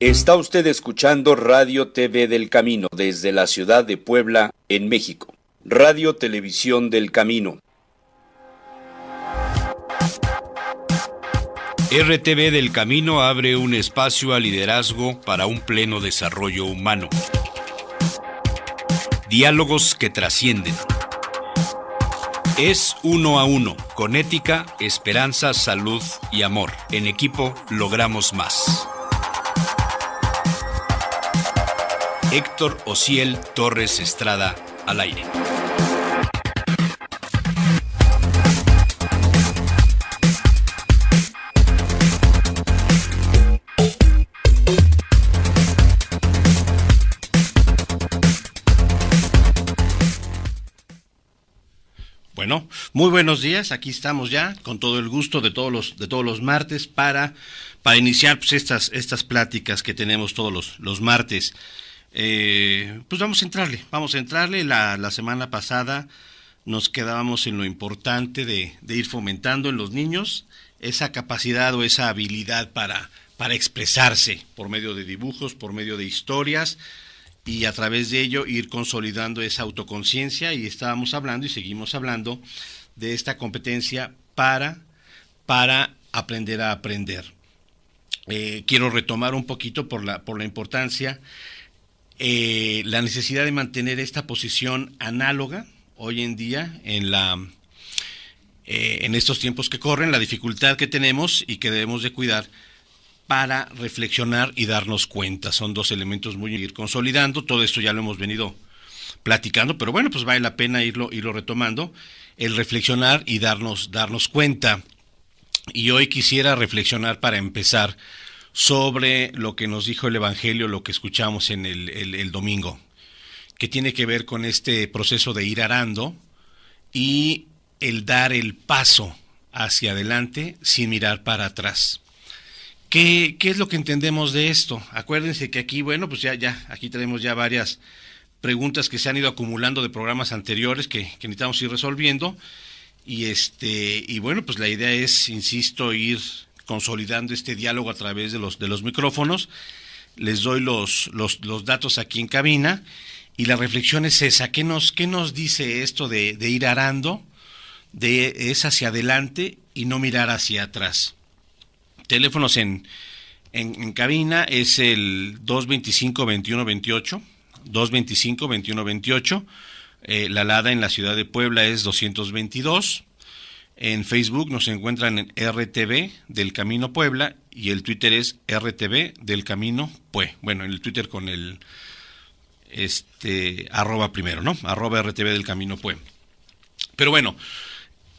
Está usted escuchando Radio TV del Camino desde la ciudad de Puebla, en México. Radio Televisión del Camino. RTV del Camino abre un espacio a liderazgo para un pleno desarrollo humano. Diálogos que trascienden. Es uno a uno, con ética, esperanza, salud y amor. En equipo logramos más. Héctor Ociel Torres Estrada, al aire. Bueno, muy buenos días, aquí estamos ya con todo el gusto de todos los martes para iniciar pues estas pláticas que tenemos todos los martes. Pues vamos a entrarle. La semana pasada nos quedábamos en lo importante de ir fomentando en los niños esa capacidad o esa habilidad para expresarse por medio de dibujos, por medio de historias, y a través de ello ir consolidando esa autoconciencia, y estábamos hablando y seguimos hablando de esta competencia para aprender a aprender. Quiero retomar un poquito por la importancia, la necesidad de mantener esta posición análoga hoy en día en estos tiempos que corren, la dificultad que tenemos y que debemos de cuidar para reflexionar y darnos cuenta. Son dos elementos muy ir consolidando. Todo esto ya lo hemos venido platicando, pero bueno, pues vale la pena irlo retomando, el reflexionar y darnos cuenta. Y hoy quisiera reflexionar para empezar sobre lo que nos dijo el Evangelio, lo que escuchamos en el domingo, que tiene que ver con este proceso de ir arando y el dar el paso hacia adelante sin mirar para atrás. ¿Qué es lo que entendemos de esto? Acuérdense que aquí, bueno, pues ya aquí tenemos ya varias preguntas que se han ido acumulando de programas anteriores que necesitamos ir resolviendo, y bueno, pues la idea es, insisto, ir consolidando este diálogo a través de los micrófonos. Les doy los datos aquí en cabina, y la reflexión es esa. ¿Qué nos dice esto de ir arando? Es hacia adelante y no mirar hacia atrás. Teléfonos en cabina es el 225-2128, 225-2128, la alada en la ciudad de Puebla es 222, en Facebook nos encuentran en RTV del Camino Puebla, y el Twitter es RTV del Camino Pue, bueno, en el Twitter con el arroba primero, ¿no? Arroba RTV del Camino Pue. Pero bueno,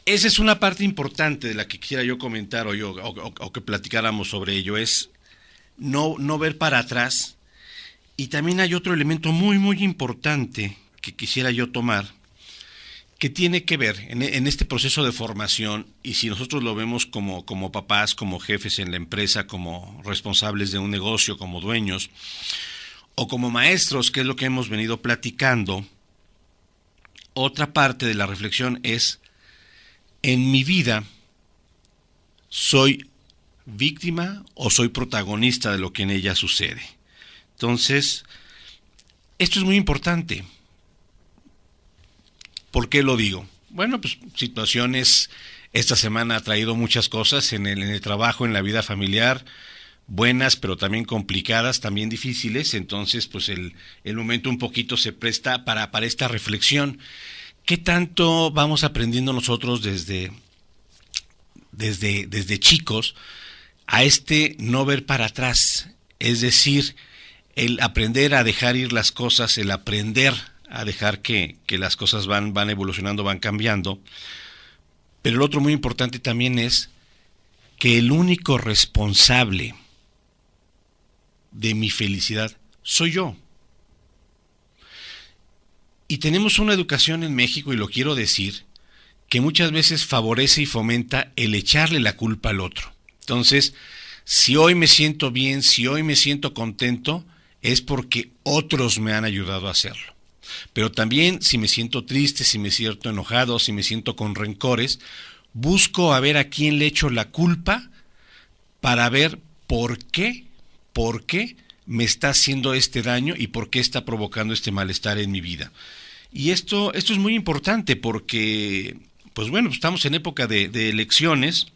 esa es una parte importante de la que quisiera yo comentar o que platicáramos sobre ello, es no ver para atrás. Y también hay otro elemento muy, muy importante que quisiera yo tomar, que tiene que ver en este proceso de formación, y si nosotros lo vemos como papás, como jefes en la empresa, como responsables de un negocio, como dueños, o como maestros, que es lo que hemos venido platicando, otra parte de la reflexión es: en mi vida, ¿soy víctima o soy protagonista de lo que en ella sucede? Entonces, esto es muy importante. ¿Por qué lo digo? Bueno, pues situaciones, esta semana ha traído muchas cosas en el trabajo, en la vida familiar, buenas, pero también complicadas, también difíciles. Entonces, pues el momento un poquito se presta para esta reflexión. ¿Qué tanto vamos aprendiendo nosotros desde chicos a no ver para atrás? Es decir, el aprender a dejar ir las cosas, el aprender a dejar que las cosas van evolucionando, van cambiando. Pero el otro muy importante también es que el único responsable de mi felicidad soy yo. Y tenemos una educación en México, y lo quiero decir, que muchas veces favorece y fomenta el echarle la culpa al otro. Entonces, si hoy me siento bien, si hoy me siento contento, es porque otros me han ayudado a hacerlo. Pero también, si me siento triste, si me siento enojado, si me siento con rencores, busco a ver a quién le echo la culpa para ver por qué me está haciendo este daño y por qué está provocando este malestar en mi vida. Y esto es muy importante porque, pues bueno, estamos en época de elecciones,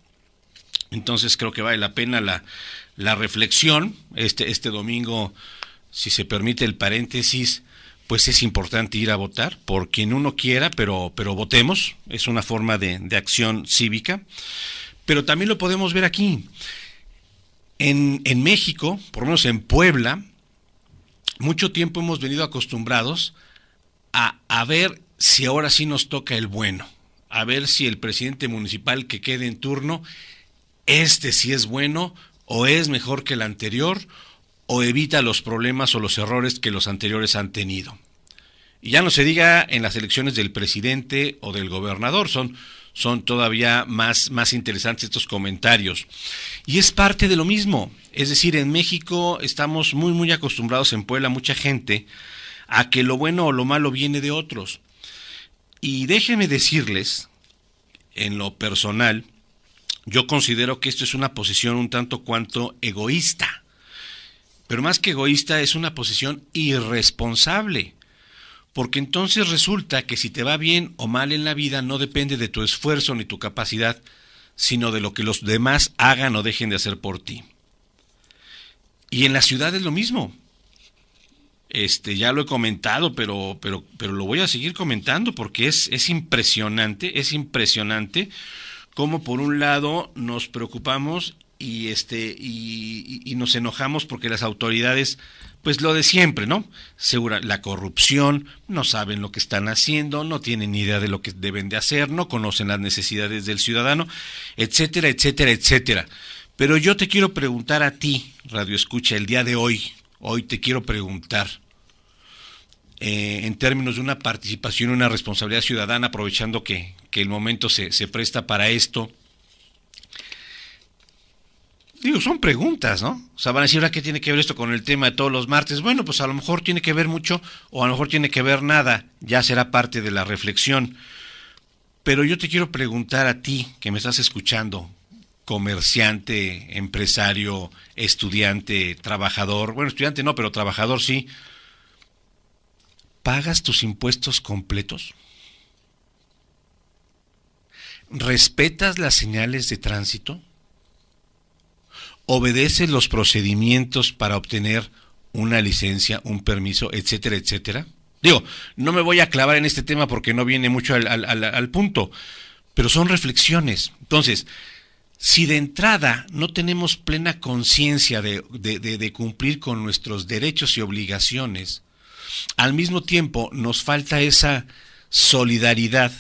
entonces creo que vale la pena la reflexión. Este domingo, si se permite el paréntesis, pues es importante ir a votar por quien uno quiera, pero votemos, es una forma de acción cívica. Pero también lo podemos ver aquí. En México, por lo menos en Puebla, mucho tiempo hemos venido acostumbrados a ver si ahora sí nos toca el bueno, a ver si el presidente municipal que quede en turno, sí es bueno, o es mejor que el anterior, o evita los problemas o los errores que los anteriores han tenido. Y ya no se diga en las elecciones del presidente o del gobernador, son todavía más interesantes estos comentarios. Y es parte de lo mismo, es decir, en México estamos muy acostumbrados, en Puebla, mucha gente, a que lo bueno o lo malo viene de otros. Y déjenme decirles, en lo personal, yo considero que esto es una posición un tanto cuanto egoísta, pero más que egoísta es una posición irresponsable. Porque entonces resulta que si te va bien o mal en la vida no depende de tu esfuerzo ni tu capacidad, sino de lo que los demás hagan o dejen de hacer por ti. Y en la ciudad es lo mismo. Ya lo he comentado, pero lo voy a seguir comentando porque es impresionante cómo por un lado nos preocupamos y nos enojamos porque las autoridades, pues lo de siempre, ¿no? La corrupción, no saben lo que están haciendo, no tienen ni idea de lo que deben de hacer, no conocen las necesidades del ciudadano, etcétera, etcétera, etcétera. Pero yo te quiero preguntar a ti, Radio Escucha, el día de hoy te quiero preguntar, en términos de una participación, una responsabilidad ciudadana, aprovechando que el momento se presta para esto. Digo, son preguntas, ¿no? O sea, van a decir, ¿ahora qué tiene que ver esto con el tema de todos los martes? Bueno, pues a lo mejor tiene que ver mucho o a lo mejor tiene que ver nada, ya será parte de la reflexión. Pero yo te quiero preguntar a ti, que me estás escuchando, comerciante, empresario, estudiante, trabajador, bueno, estudiante no, pero trabajador sí, ¿pagas tus impuestos completos? ¿Respetas las señales de tránsito? ¿Obedeces los procedimientos para obtener una licencia, un permiso, etcétera, etcétera? Digo, no me voy a clavar en este tema porque no viene mucho al punto, pero son reflexiones. Entonces, si de entrada no tenemos plena conciencia de cumplir con nuestros derechos y obligaciones, al mismo tiempo nos falta esa solidaridad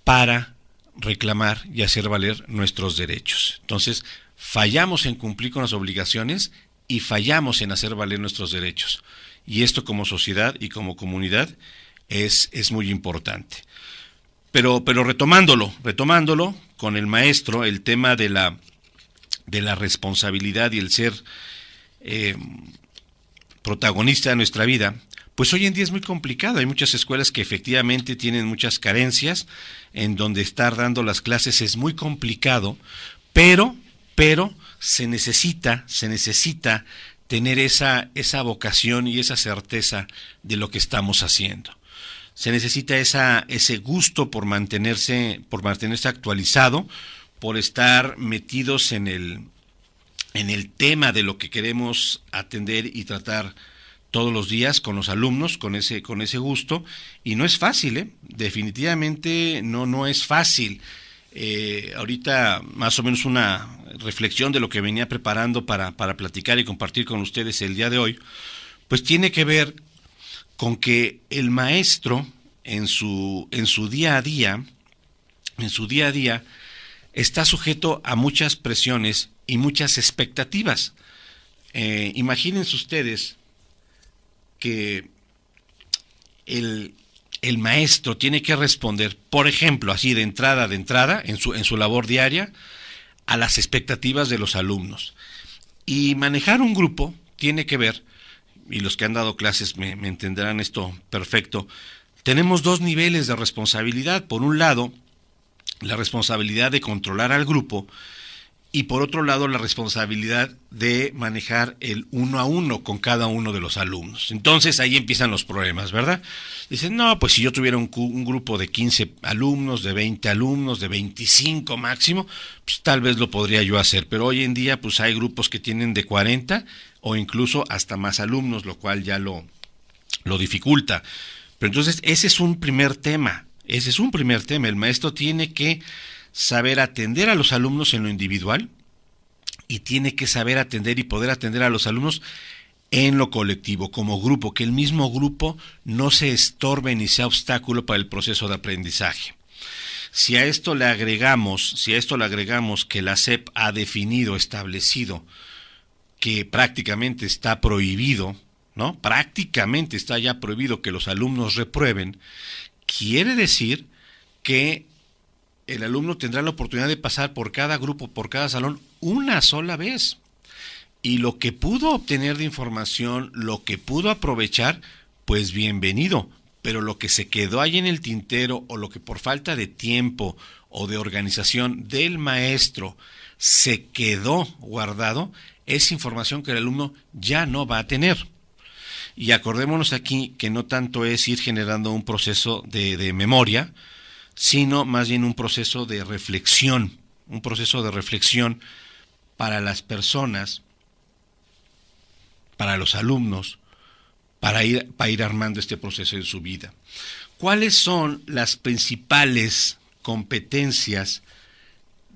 para reclamar y hacer valer nuestros derechos. Entonces, fallamos en cumplir con las obligaciones y fallamos en hacer valer nuestros derechos. Y esto como sociedad y como comunidad es muy importante. Pero retomándolo con el maestro, el tema de la responsabilidad y el ser protagonista de nuestra vida, pues hoy en día es muy complicado. Hay muchas escuelas que efectivamente tienen muchas carencias, en donde estar dando las clases es muy complicado, pero se necesita tener esa vocación y esa certeza de lo que estamos haciendo. Se necesita ese gusto por mantenerse actualizado, por estar metidos en el tema de lo que queremos atender y tratar todos los días con los alumnos, con ese gusto, y no es fácil, definitivamente no es fácil. Ahorita más o menos una reflexión de lo que venía preparando para platicar y compartir con ustedes el día de hoy, pues tiene que ver con que el maestro en su día a día está sujeto a muchas presiones y muchas expectativas. Imagínense ustedes que el maestro tiene que responder, por ejemplo, así de entrada, en su labor diaria, a las expectativas de los alumnos. Y manejar un grupo tiene que ver, y los que han dado clases me entenderán esto perfecto, tenemos dos niveles de responsabilidad. Por un lado, la responsabilidad de controlar al grupo, y por otro lado la responsabilidad de manejar el 1-a-1 con cada uno de los alumnos. Entonces ahí empiezan los problemas, ¿verdad? Dicen, no, pues si yo tuviera un grupo de 15 alumnos, de 20 alumnos, de 25 máximo, pues tal vez lo podría yo hacer, pero hoy en día pues hay grupos que tienen de 40 o incluso hasta más alumnos, lo cual ya lo dificulta. Pero entonces ese es un primer tema, el maestro tiene que saber atender a los alumnos en lo individual y tiene que saber atender y poder atender a los alumnos en lo colectivo, como grupo, que el mismo grupo no se estorbe ni sea obstáculo para el proceso de aprendizaje. Si a esto le agregamos que la SEP ha definido, establecido que prácticamente está prohibido, ¿no? Prácticamente está ya prohibido que los alumnos reprueben, quiere decir que el alumno tendrá la oportunidad de pasar por cada grupo, por cada salón, una sola vez. Y lo que pudo obtener de información, lo que pudo aprovechar, pues bienvenido. Pero lo que se quedó ahí en el tintero o lo que por falta de tiempo o de organización del maestro se quedó guardado, es información que el alumno ya no va a tener. Y acordémonos aquí que no tanto es ir generando un proceso de memoria, sino más bien un proceso de reflexión para las personas, para los alumnos, para ir armando este proceso en su vida. ¿Cuáles son las principales competencias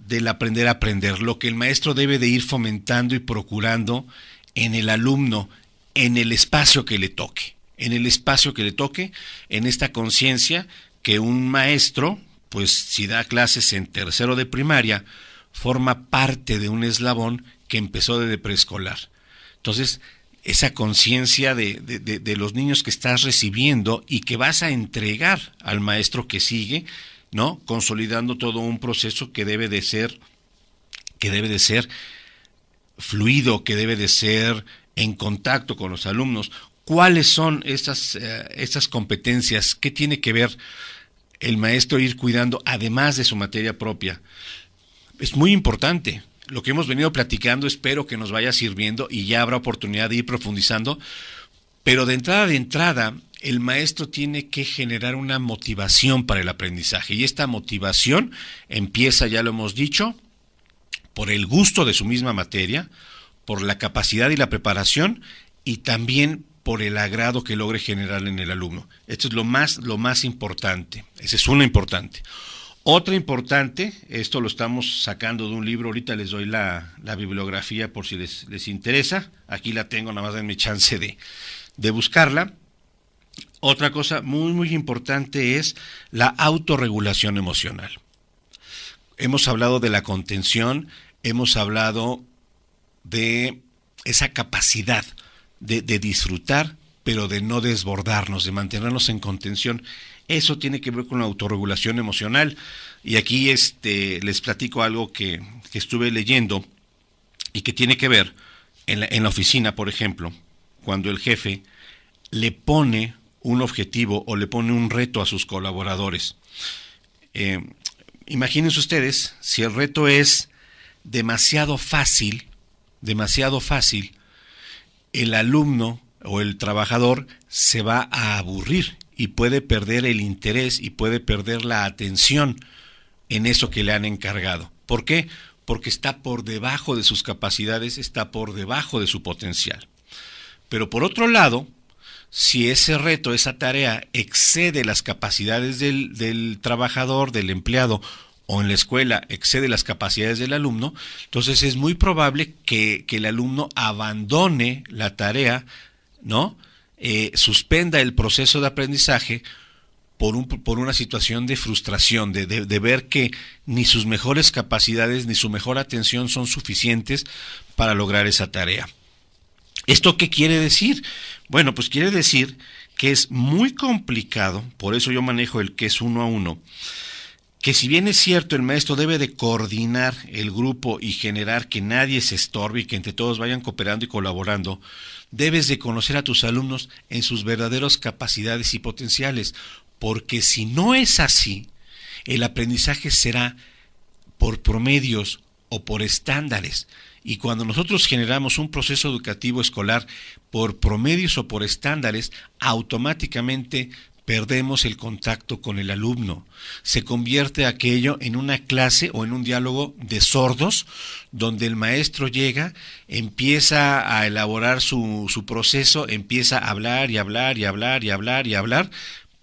del aprender a aprender? Lo que el maestro debe de ir fomentando y procurando en el alumno, en el espacio que le toque, en esta conciencia que un maestro, pues si da clases en tercero de primaria, forma parte de un eslabón que empezó desde preescolar. Entonces, esa conciencia de los niños que estás recibiendo y que vas a entregar al maestro que sigue, ¿no? Consolidando todo un proceso que debe de ser fluido, que debe de ser en contacto con los alumnos. ¿Cuáles son estas competencias? ¿Qué tiene que ver el maestro ir cuidando además de su materia propia? Es muy importante. Lo que hemos venido platicando espero que nos vaya sirviendo y ya habrá oportunidad de ir profundizando, pero de entrada, el maestro tiene que generar una motivación para el aprendizaje y esta motivación empieza, ya lo hemos dicho, por el gusto de su misma materia, por la capacidad y la preparación y también por el agrado que logre generar en el alumno. Esto es lo más importante, esa es una importante. Otra importante, esto lo estamos sacando de un libro, ahorita les doy la bibliografía por si les interesa, aquí la tengo, nada más denme chance de buscarla. Otra cosa muy importante es la autorregulación emocional. Hemos hablado de la contención, hemos hablado de esa capacidad de disfrutar, pero de no desbordarnos, de mantenernos en contención. Eso tiene que ver con la autorregulación emocional. Y aquí les platico algo que estuve leyendo y que tiene que ver en la oficina, por ejemplo, cuando el jefe le pone un objetivo o le pone un reto a sus colaboradores. Imagínense ustedes, si el reto es demasiado fácil, el alumno o el trabajador se va a aburrir y puede perder el interés y puede perder la atención en eso que le han encargado. ¿Por qué? Porque está por debajo de sus capacidades, está por debajo de su potencial. Pero por otro lado, si ese reto, esa tarea excede las capacidades del trabajador, del empleado, o en la escuela excede las capacidades del alumno, entonces es muy probable que el alumno abandone la tarea, ¿no? Suspenda el proceso de aprendizaje por una situación de frustración, de ver que ni sus mejores capacidades ni su mejor atención son suficientes para lograr esa tarea. ¿Esto qué quiere decir? Bueno, pues quiere decir que es muy complicado, por eso yo manejo el que es 1-a-1, que si bien es cierto el maestro debe de coordinar el grupo y generar que nadie se estorbe y que entre todos vayan cooperando y colaborando, debes de conocer a tus alumnos en sus verdaderas capacidades y potenciales, porque si no es así, el aprendizaje será por promedios o por estándares. Y cuando nosotros generamos un proceso educativo escolar por promedios o por estándares, automáticamente perdemos el contacto con el alumno. Se convierte aquello en una clase o en un diálogo de sordos, donde el maestro llega, empieza a elaborar su proceso, empieza a hablar y hablar y hablar y hablar y hablar,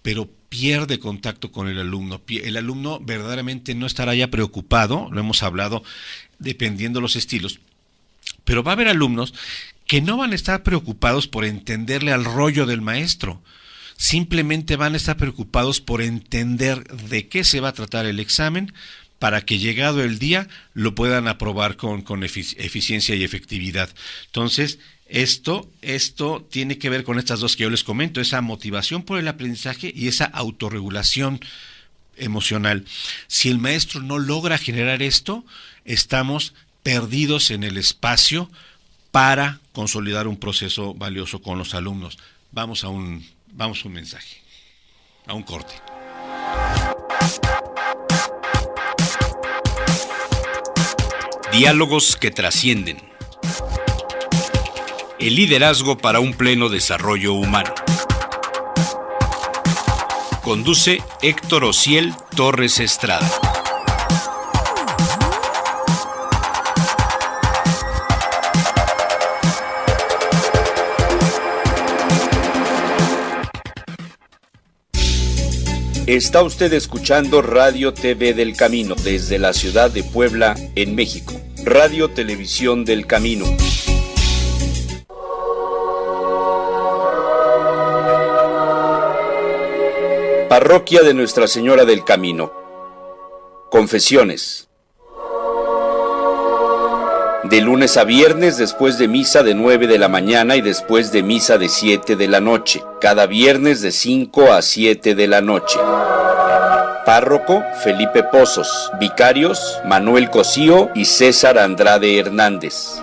pero pierde contacto con el alumno. El alumno verdaderamente no estará ya preocupado, lo hemos hablado, dependiendo los estilos, pero va a haber alumnos que no van a estar preocupados por entenderle al rollo del maestro. Simplemente van a estar preocupados por entender de qué se va a tratar el examen para que llegado el día lo puedan aprobar con eficiencia y efectividad. Entonces, esto tiene que ver con estas dos que yo les comento, esa motivación por el aprendizaje y esa autorregulación emocional. Si el maestro no logra generar esto, estamos perdidos en el espacio para consolidar un proceso valioso con los alumnos. Vamos a un mensaje, a un corte. Diálogos que trascienden. El liderazgo para un pleno desarrollo humano. Conduce Héctor Ociel Torres Estrada. Está usted escuchando Radio TV del Camino desde la ciudad de Puebla, en México. Radio Televisión del Camino. Parroquia de Nuestra Señora del Camino. Confesiones. De lunes a viernes, después de misa de 9 de la mañana y después de misa de 7 de la noche. Cada viernes de 5 a 7 de la noche. Párroco, Felipe Pozos. Vicarios, Manuel Cosío y César Andrade Hernández.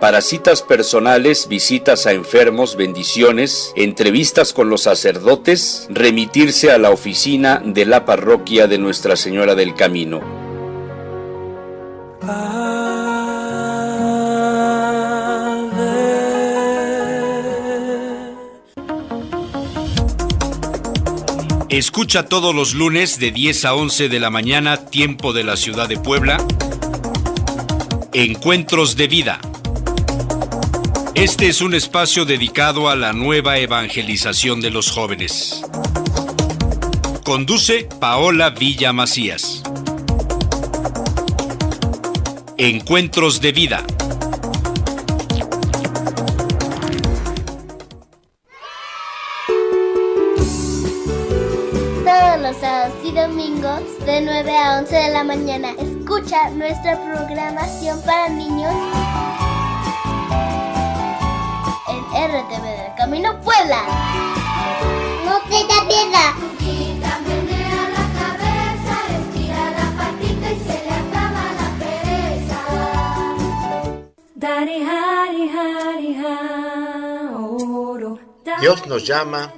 Para citas personales, visitas a enfermos, bendiciones, entrevistas con los sacerdotes, remitirse a la oficina de la Parroquia de Nuestra Señora del Camino. Escucha todos los lunes de 10 a 11 de la mañana, tiempo de la ciudad de Puebla, Encuentros de Vida. Este es un espacio dedicado a la nueva evangelización de los jóvenes. Conduce Paola Villa Macías. Encuentros de Vida. Todos los sábados y domingos de 9 a 11 de la mañana escucha nuestra programación para niños en RTV del Camino Puebla. No te da piedad. Dios nos llama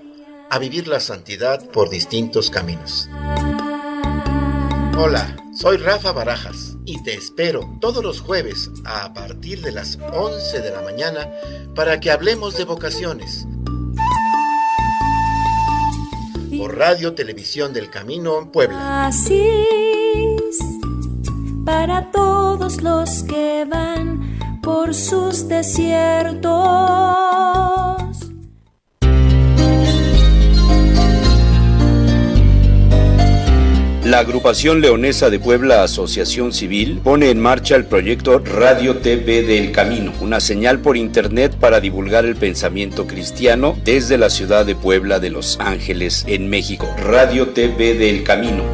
a vivir la santidad por distintos caminos. Hola, soy Rafa Barajas y te espero todos los jueves a partir de las 11 de la mañana para que hablemos de vocaciones. Por Radio Televisión del Camino, Puebla. Así es, para todos los que van por sus desiertos. La Agrupación Leonesa de Puebla Asociación Civil pone en marcha el proyecto Radio TV del Camino, una señal por internet para divulgar el pensamiento cristiano desde la ciudad de Puebla de Los Ángeles, en México. Radio TV del Camino.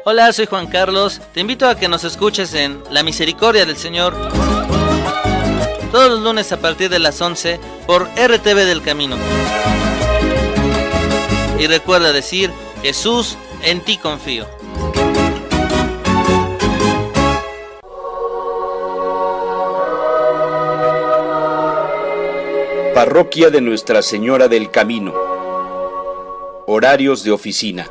Hola, soy Juan Carlos. Te invito a que nos escuches en La Misericordia del Señor todos los lunes a partir de las 11 por RTV del Camino. Y recuerda decir: Jesús, en ti confío. Parroquia de Nuestra Señora del Camino. Horarios de oficina.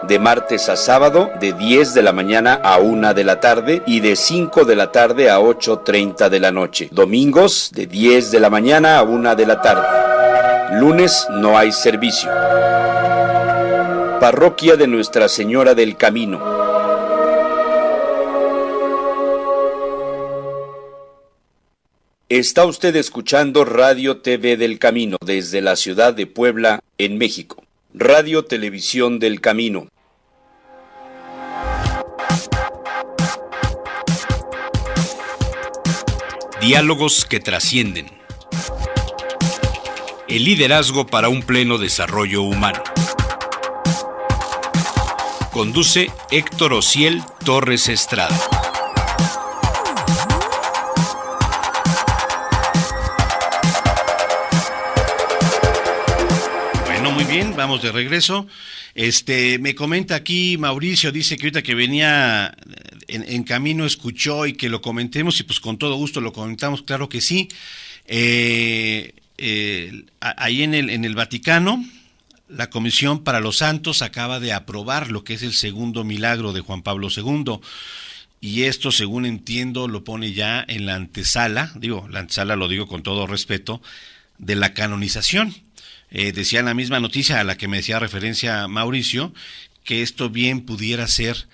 De martes a sábado, de 10 de la mañana a 1 de la tarde y de 5 de la tarde a 8:30 de la noche. Domingos, de 10 de la mañana a 1 de la tarde. Lunes no hay servicio. Parroquia de Nuestra Señora del Camino. Está usted escuchando Radio TV del Camino desde la ciudad de Puebla, en México. Radio Televisión del Camino. Diálogos que trascienden. El liderazgo para un pleno desarrollo humano. Conduce Héctor Ociel Torres Estrada. Muy bien, vamos de regreso. Me comenta aquí Mauricio, dice que ahorita que venía en camino escuchó y que lo comentemos, y pues con todo gusto lo comentamos, claro que sí. Ahí en el Vaticano, la Comisión para los Santos acaba de aprobar lo que es el segundo milagro de Juan Pablo II, y esto, según entiendo, lo pone ya en la antesala, lo digo con todo respeto, de la canonización. Decía en la misma noticia a la que me decía referencia Mauricio, que esto bien pudiera ser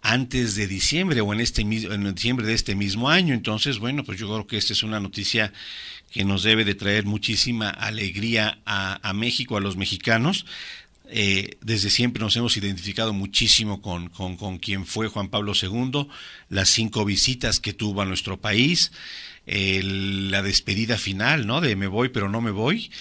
antes de diciembre o en diciembre de este mismo año. Entonces, bueno, pues yo creo que esta es una noticia que nos debe de traer muchísima alegría a México, a los mexicanos. Desde siempre nos hemos identificado muchísimo con quien fue Juan Pablo II, las 5 visitas que tuvo a nuestro país, la despedida final, ¿no? De me voy pero no me voy.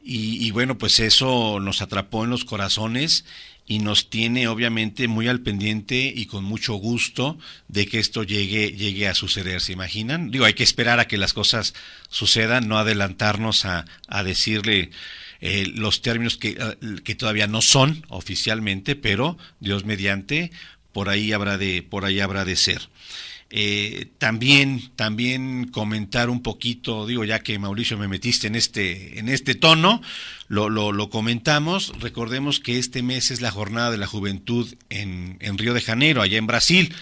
Y bueno, pues eso nos atrapó en los corazones y nos tiene obviamente muy al pendiente y con mucho gusto de que esto llegue a suceder. ¿Se imaginan? Hay que esperar a que las cosas sucedan, no adelantarnos a decirle los términos que todavía no son oficialmente, pero Dios mediante, por ahí habrá de ser. También comentar un poquito, ya que Mauricio me metiste en este tono, lo comentamos. Recordemos que este mes es la Jornada de la Juventud en Río de Janeiro, allá en Brasil.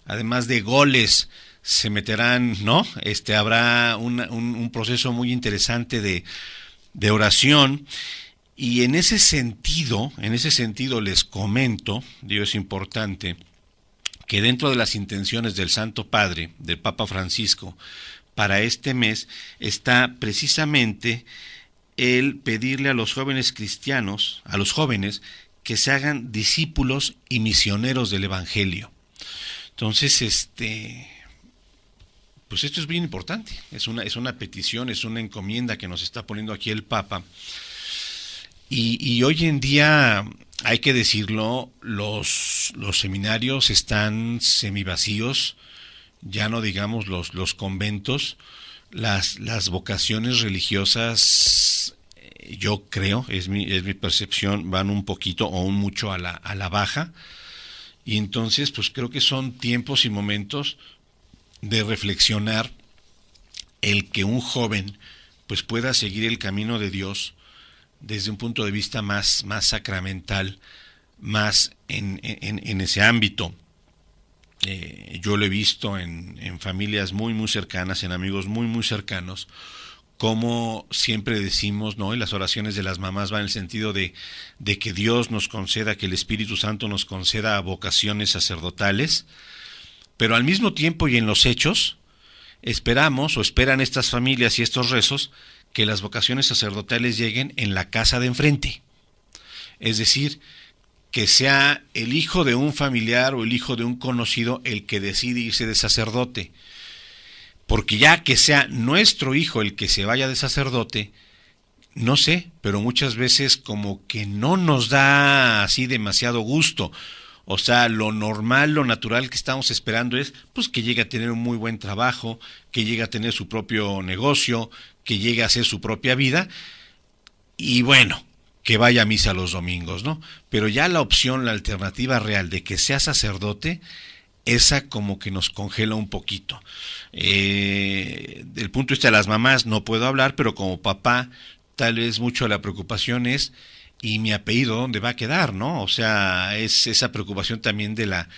Además de goles, se meterán, ¿no? Habrá un proceso muy interesante de oración. Y en ese sentido les comento, es importante que dentro de las intenciones del Santo Padre, del Papa Francisco, para este mes, está precisamente el pedirle a los jóvenes cristianos, a los jóvenes, que se hagan discípulos y misioneros del Evangelio. Entonces, pues esto es bien importante, es una petición, es una encomienda que nos está poniendo aquí el Papa. Y hoy en día, hay que decirlo, los seminarios están semivacíos, ya no digamos los conventos, las vocaciones religiosas, yo creo, es mi percepción, van un poquito o un mucho a la baja, y entonces pues creo que son tiempos y momentos de reflexionar el que un joven pues pueda seguir el camino de Dios desde un punto de vista más sacramental, más en ese ámbito. Yo lo he visto en familias muy muy cercanas, en amigos muy muy cercanos, como siempre decimos, ¿no? Y las oraciones de las mamás van en el sentido de que Dios nos conceda, que el Espíritu Santo nos conceda vocaciones sacerdotales, pero al mismo tiempo y en los hechos esperamos o esperan estas familias y estos rezos que las vocaciones sacerdotales lleguen en la casa de enfrente. Es decir, que sea el hijo de un familiar o el hijo de un conocido el que decide irse de sacerdote. Porque ya que sea nuestro hijo el que se vaya de sacerdote, no sé, pero muchas veces como que no nos da así demasiado gusto. O sea, lo normal, lo natural que estamos esperando es pues que llegue a tener un muy buen trabajo, que llegue a tener su propio negocio, que llegue a hacer su propia vida y bueno, que vaya a misa los domingos, ¿no? Pero ya la opción, la alternativa real de que sea sacerdote, esa como que nos congela un poquito. Del punto de vista de las mamás no puedo hablar, pero como papá tal vez mucho la preocupación es, ¿y mi apellido dónde va a quedar, no? O sea, es esa preocupación también de la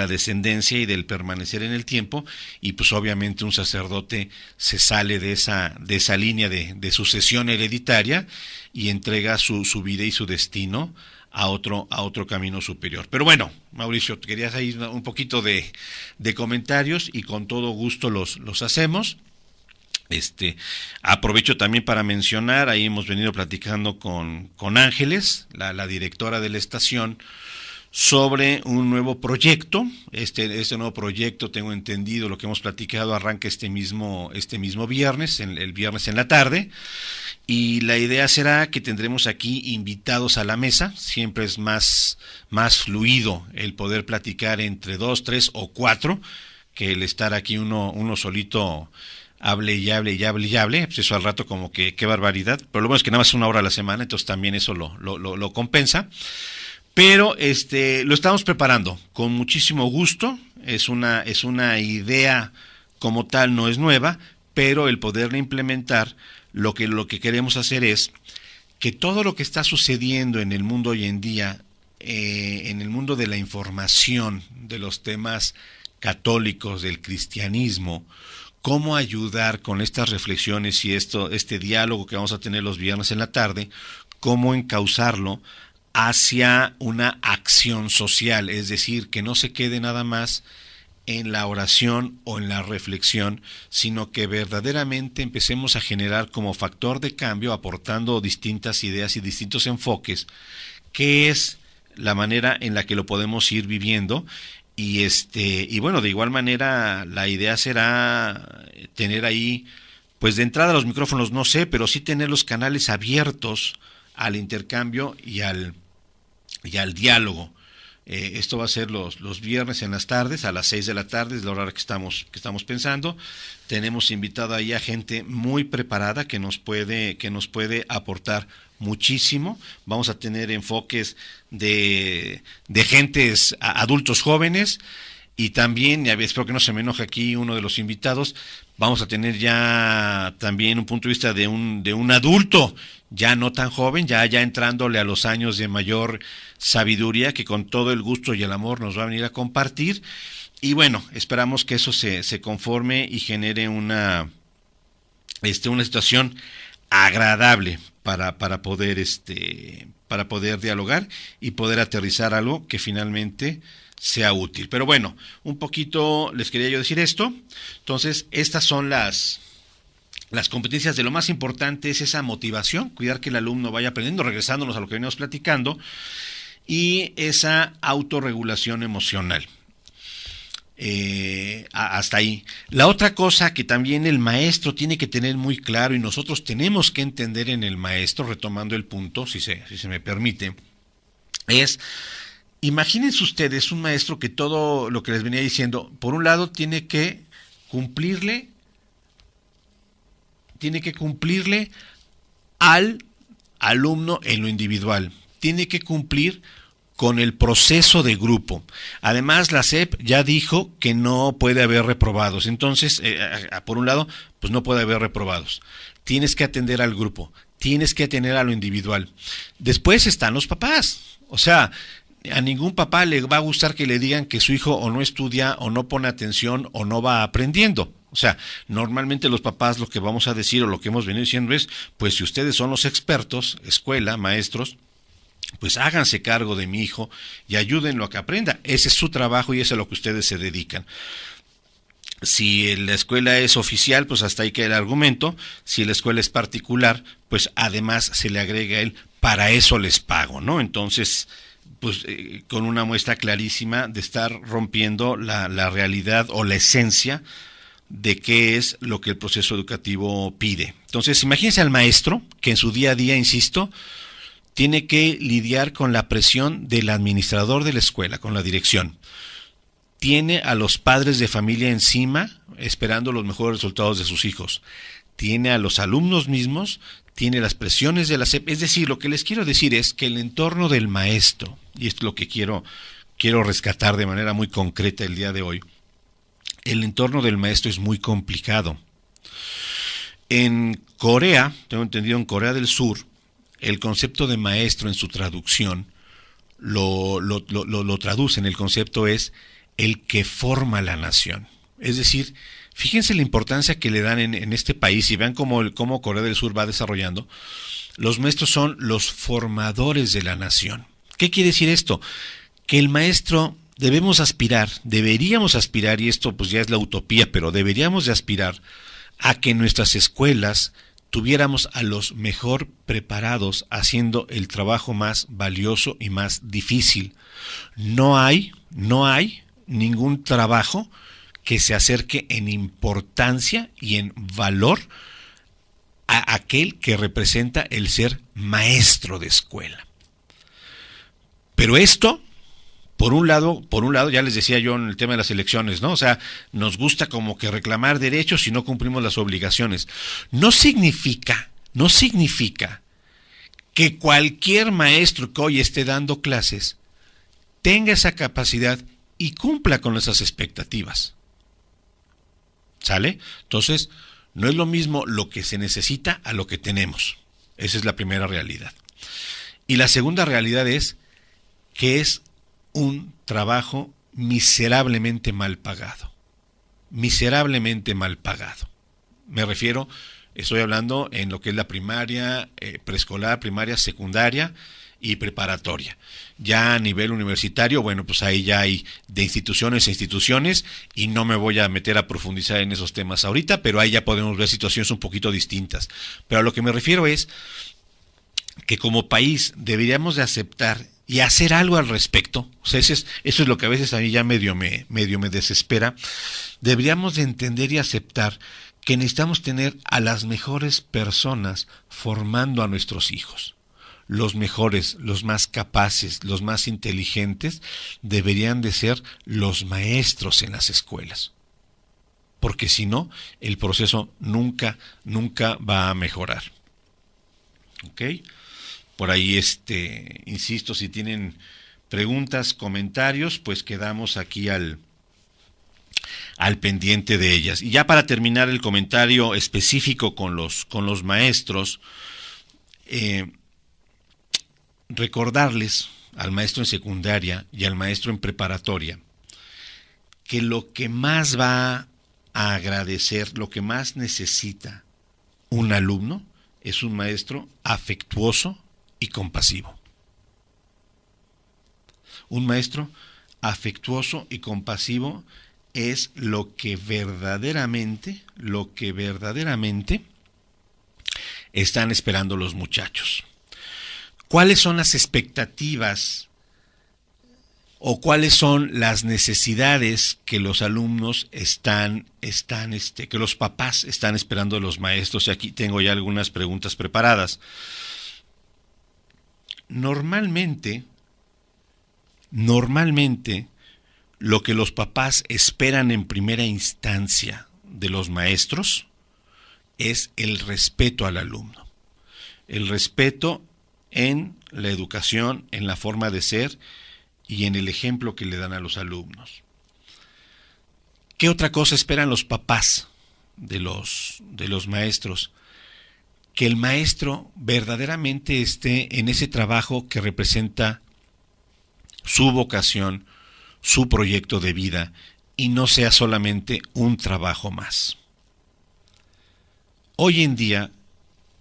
descendencia y del permanecer en el tiempo, y pues obviamente un sacerdote se sale de esa línea de sucesión hereditaria y entrega su vida y su destino a otro camino superior. Pero bueno, Mauricio, querías ahí un poquito de comentarios y con todo gusto los hacemos. Aprovecho también para mencionar, ahí hemos venido platicando con Ángeles, la directora de la estación, sobre un nuevo proyecto. Este nuevo proyecto, tengo entendido, lo que hemos platicado, arranca este mismo viernes, el viernes en la tarde, y la idea será que tendremos aquí invitados a la mesa. Siempre es más fluido el poder platicar entre 2, 3 o 4, que el estar aquí uno solito hable y hable, pues eso al rato como que qué barbaridad, pero lo bueno es que nada más 1 hora a la semana, entonces también eso lo compensa. Pero lo estamos preparando con muchísimo gusto. Es una idea como tal, no es nueva, pero el poderla implementar, lo que queremos hacer es que todo lo que está sucediendo en el mundo hoy en día, en el mundo de la información, de los temas católicos, del cristianismo, cómo ayudar con estas reflexiones y este diálogo que vamos a tener los viernes en la tarde, cómo encauzarlo hacia una acción social, es decir, que no se quede nada más en la oración o en la reflexión, sino que verdaderamente empecemos a generar como factor de cambio, aportando distintas ideas y distintos enfoques, que es la manera en la que lo podemos ir viviendo. Y bueno, de igual manera la idea será tener ahí, pues de entrada los micrófonos no sé, pero sí tener los canales abiertos al intercambio y al diálogo. Esto va a ser los viernes en las tardes, a las 6 de la tarde, es la hora que estamos pensando. Tenemos invitado ahí a gente muy preparada que nos puede aportar muchísimo. Vamos a tener enfoques de gentes, adultos jóvenes, y también, ya espero que no se me enoje aquí uno de los invitados, vamos a tener ya también un punto de vista de un adulto, ya no tan joven, ya entrándole a los años de mayor sabiduría, que con todo el gusto y el amor nos va a venir a compartir. Y bueno, esperamos que eso se conforme y genere una situación agradable para poder dialogar y poder aterrizar algo que finalmente sea útil. Pero bueno, un poquito les quería yo decir esto. Entonces, estas son las competencias. De lo más importante es esa motivación, cuidar que el alumno vaya aprendiendo, regresándonos a lo que venimos platicando, y esa autorregulación emocional. Hasta ahí. La otra cosa que también el maestro tiene que tener muy claro, y nosotros tenemos que entender en el maestro, retomando el punto, si se me permite, es, imagínense ustedes un maestro que todo lo que les venía diciendo, por un lado tiene que cumplirle al alumno en lo individual, tiene que cumplir con el proceso de grupo. Además, la SEP ya dijo que no puede haber reprobados. Entonces, por un lado, pues no puede haber reprobados. Tienes que atender al grupo, tienes que atender a lo individual. Después están los papás. O sea, a ningún papá le va a gustar que le digan que su hijo o no estudia, o no pone atención, o no va aprendiendo. O sea, normalmente los papás lo que vamos a decir, o lo que hemos venido diciendo es, pues si ustedes son los expertos, escuela, maestros, pues háganse cargo de mi hijo y ayúdenlo a que aprenda. Ese es su trabajo y eso es a lo que ustedes se dedican. Si la escuela es oficial, pues hasta ahí queda el argumento. Si la escuela es particular, pues además se le agrega el para eso les pago, ¿no? Entonces, pues con una muestra clarísima de estar rompiendo la realidad o la esencia de qué es lo que el proceso educativo pide. Entonces, imagínense al maestro que en su día a día, insisto, tiene que lidiar con la presión del administrador de la escuela, con la dirección. Tiene a los padres de familia encima, esperando los mejores resultados de sus hijos. Tiene a los alumnos mismos, tiene las presiones de la SEP. Es decir, lo que les quiero decir es que el entorno del maestro, y esto es lo que quiero quiero rescatar de manera muy concreta el día de hoy. El entorno del maestro es muy complicado. En Corea, tengo entendido, en Corea del Sur, el concepto de maestro en su traducción lo traducen. El concepto es el que forma la nación. Es decir, fíjense la importancia que le dan en este país y vean cómo Corea del Sur va desarrollando. Los maestros son los formadores de la nación. ¿Qué quiere decir esto? Que el maestro deberíamos aspirar, y esto pues ya es la utopía, pero deberíamos de aspirar a que en nuestras escuelas tuviéramos a los mejor preparados haciendo el trabajo más valioso y más difícil. No hay ningún trabajo que se acerque en importancia y en valor a aquel que representa el ser maestro de escuela. Pero esto, por un lado, ya les decía yo en el tema de las elecciones, ¿no? O sea, nos gusta como que reclamar derechos y no cumplimos las obligaciones. No significa que cualquier maestro que hoy esté dando clases tenga esa capacidad y cumpla con esas expectativas. ¿Sale? Entonces, no es lo mismo lo que se necesita a lo que tenemos. Esa es la primera realidad. Y la segunda realidad es que es un trabajo miserablemente mal pagado. Miserablemente mal pagado. Me refiero, estoy hablando en lo que es la primaria, preescolar, primaria, secundaria y preparatoria. Ya a nivel universitario, bueno, pues ahí ya hay de instituciones a instituciones y no me voy a meter a profundizar en esos temas ahorita, pero ahí ya podemos ver situaciones un poquito distintas. Pero a lo que me refiero es que como país deberíamos de aceptar y hacer algo al respecto. O sea, eso es lo que a veces a mí ya medio me desespera. Deberíamos de entender y aceptar que necesitamos tener a las mejores personas formando a nuestros hijos. Los mejores, los más capaces, los más inteligentes deberían de ser los maestros en las escuelas. Porque si no, el proceso nunca va a mejorar. ¿Ok? Por ahí, insisto, si tienen preguntas, comentarios, pues quedamos aquí al pendiente de ellas. Y ya para terminar el comentario específico con los maestros, recordarles al maestro en secundaria y al maestro en preparatoria que lo que más va a agradecer, lo que más necesita un alumno es un maestro afectuoso y compasivo. Un maestro afectuoso y compasivo es lo que verdaderamente están esperando los muchachos. ¿Cuáles son las expectativas o cuáles son las necesidades que los alumnos que los papás están esperando de los maestros? Y aquí tengo ya algunas preguntas preparadas. Normalmente, lo que los papás esperan en primera instancia de los maestros es el respeto al alumno. El respeto en la educación, en la forma de ser y en el ejemplo que le dan a los alumnos. ¿Qué otra cosa esperan los papás de los maestros? Que el maestro verdaderamente esté en ese trabajo que representa su vocación, su proyecto de vida, y no sea solamente un trabajo más. Hoy en día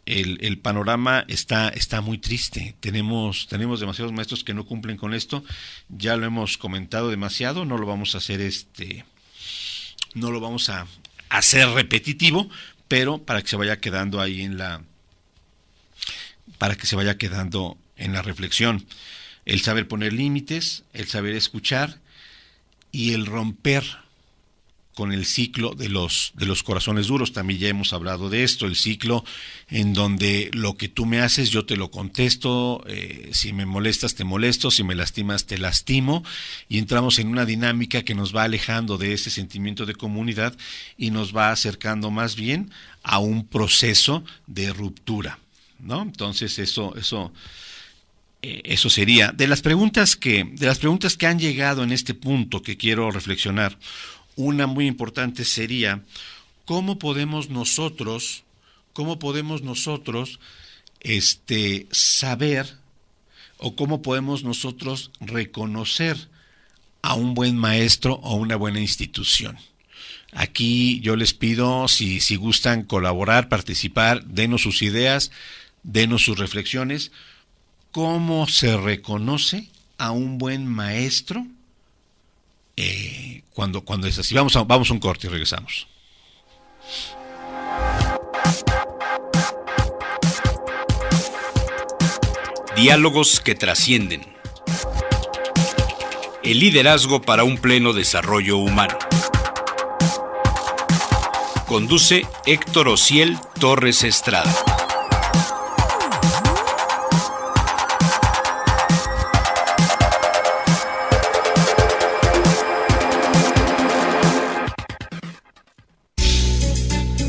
el panorama está muy triste. Tenemos demasiados maestros que no cumplen con esto. Ya lo hemos comentado demasiado, no lo vamos a hacer no lo vamos a hacer repetitivo, pero para que se vaya quedando ahí en la reflexión. El saber poner límites, el saber escuchar y el romper con el ciclo de los corazones duros. También ya hemos hablado de esto, el ciclo en donde lo que tú me haces yo te lo contesto, si me molestas te molesto, si me lastimas te lastimo, y entramos en una dinámica que nos va alejando de ese sentimiento de comunidad y nos va acercando más bien a un proceso de ruptura, ¿no? Entonces eso Eso sería. De las preguntas que han llegado en este punto que quiero reflexionar, una muy importante sería ¿cómo podemos nosotros saber o cómo podemos nosotros reconocer a un buen maestro o una buena institución? Aquí yo les pido, si gustan colaborar, participar, denos sus ideas, denos sus reflexiones. ¿Cómo se reconoce a un buen maestro cuando es así? Vamos a un corte y regresamos. Diálogos que trascienden. El liderazgo para un pleno desarrollo humano. Conduce Héctor Ociel Torres Estrada.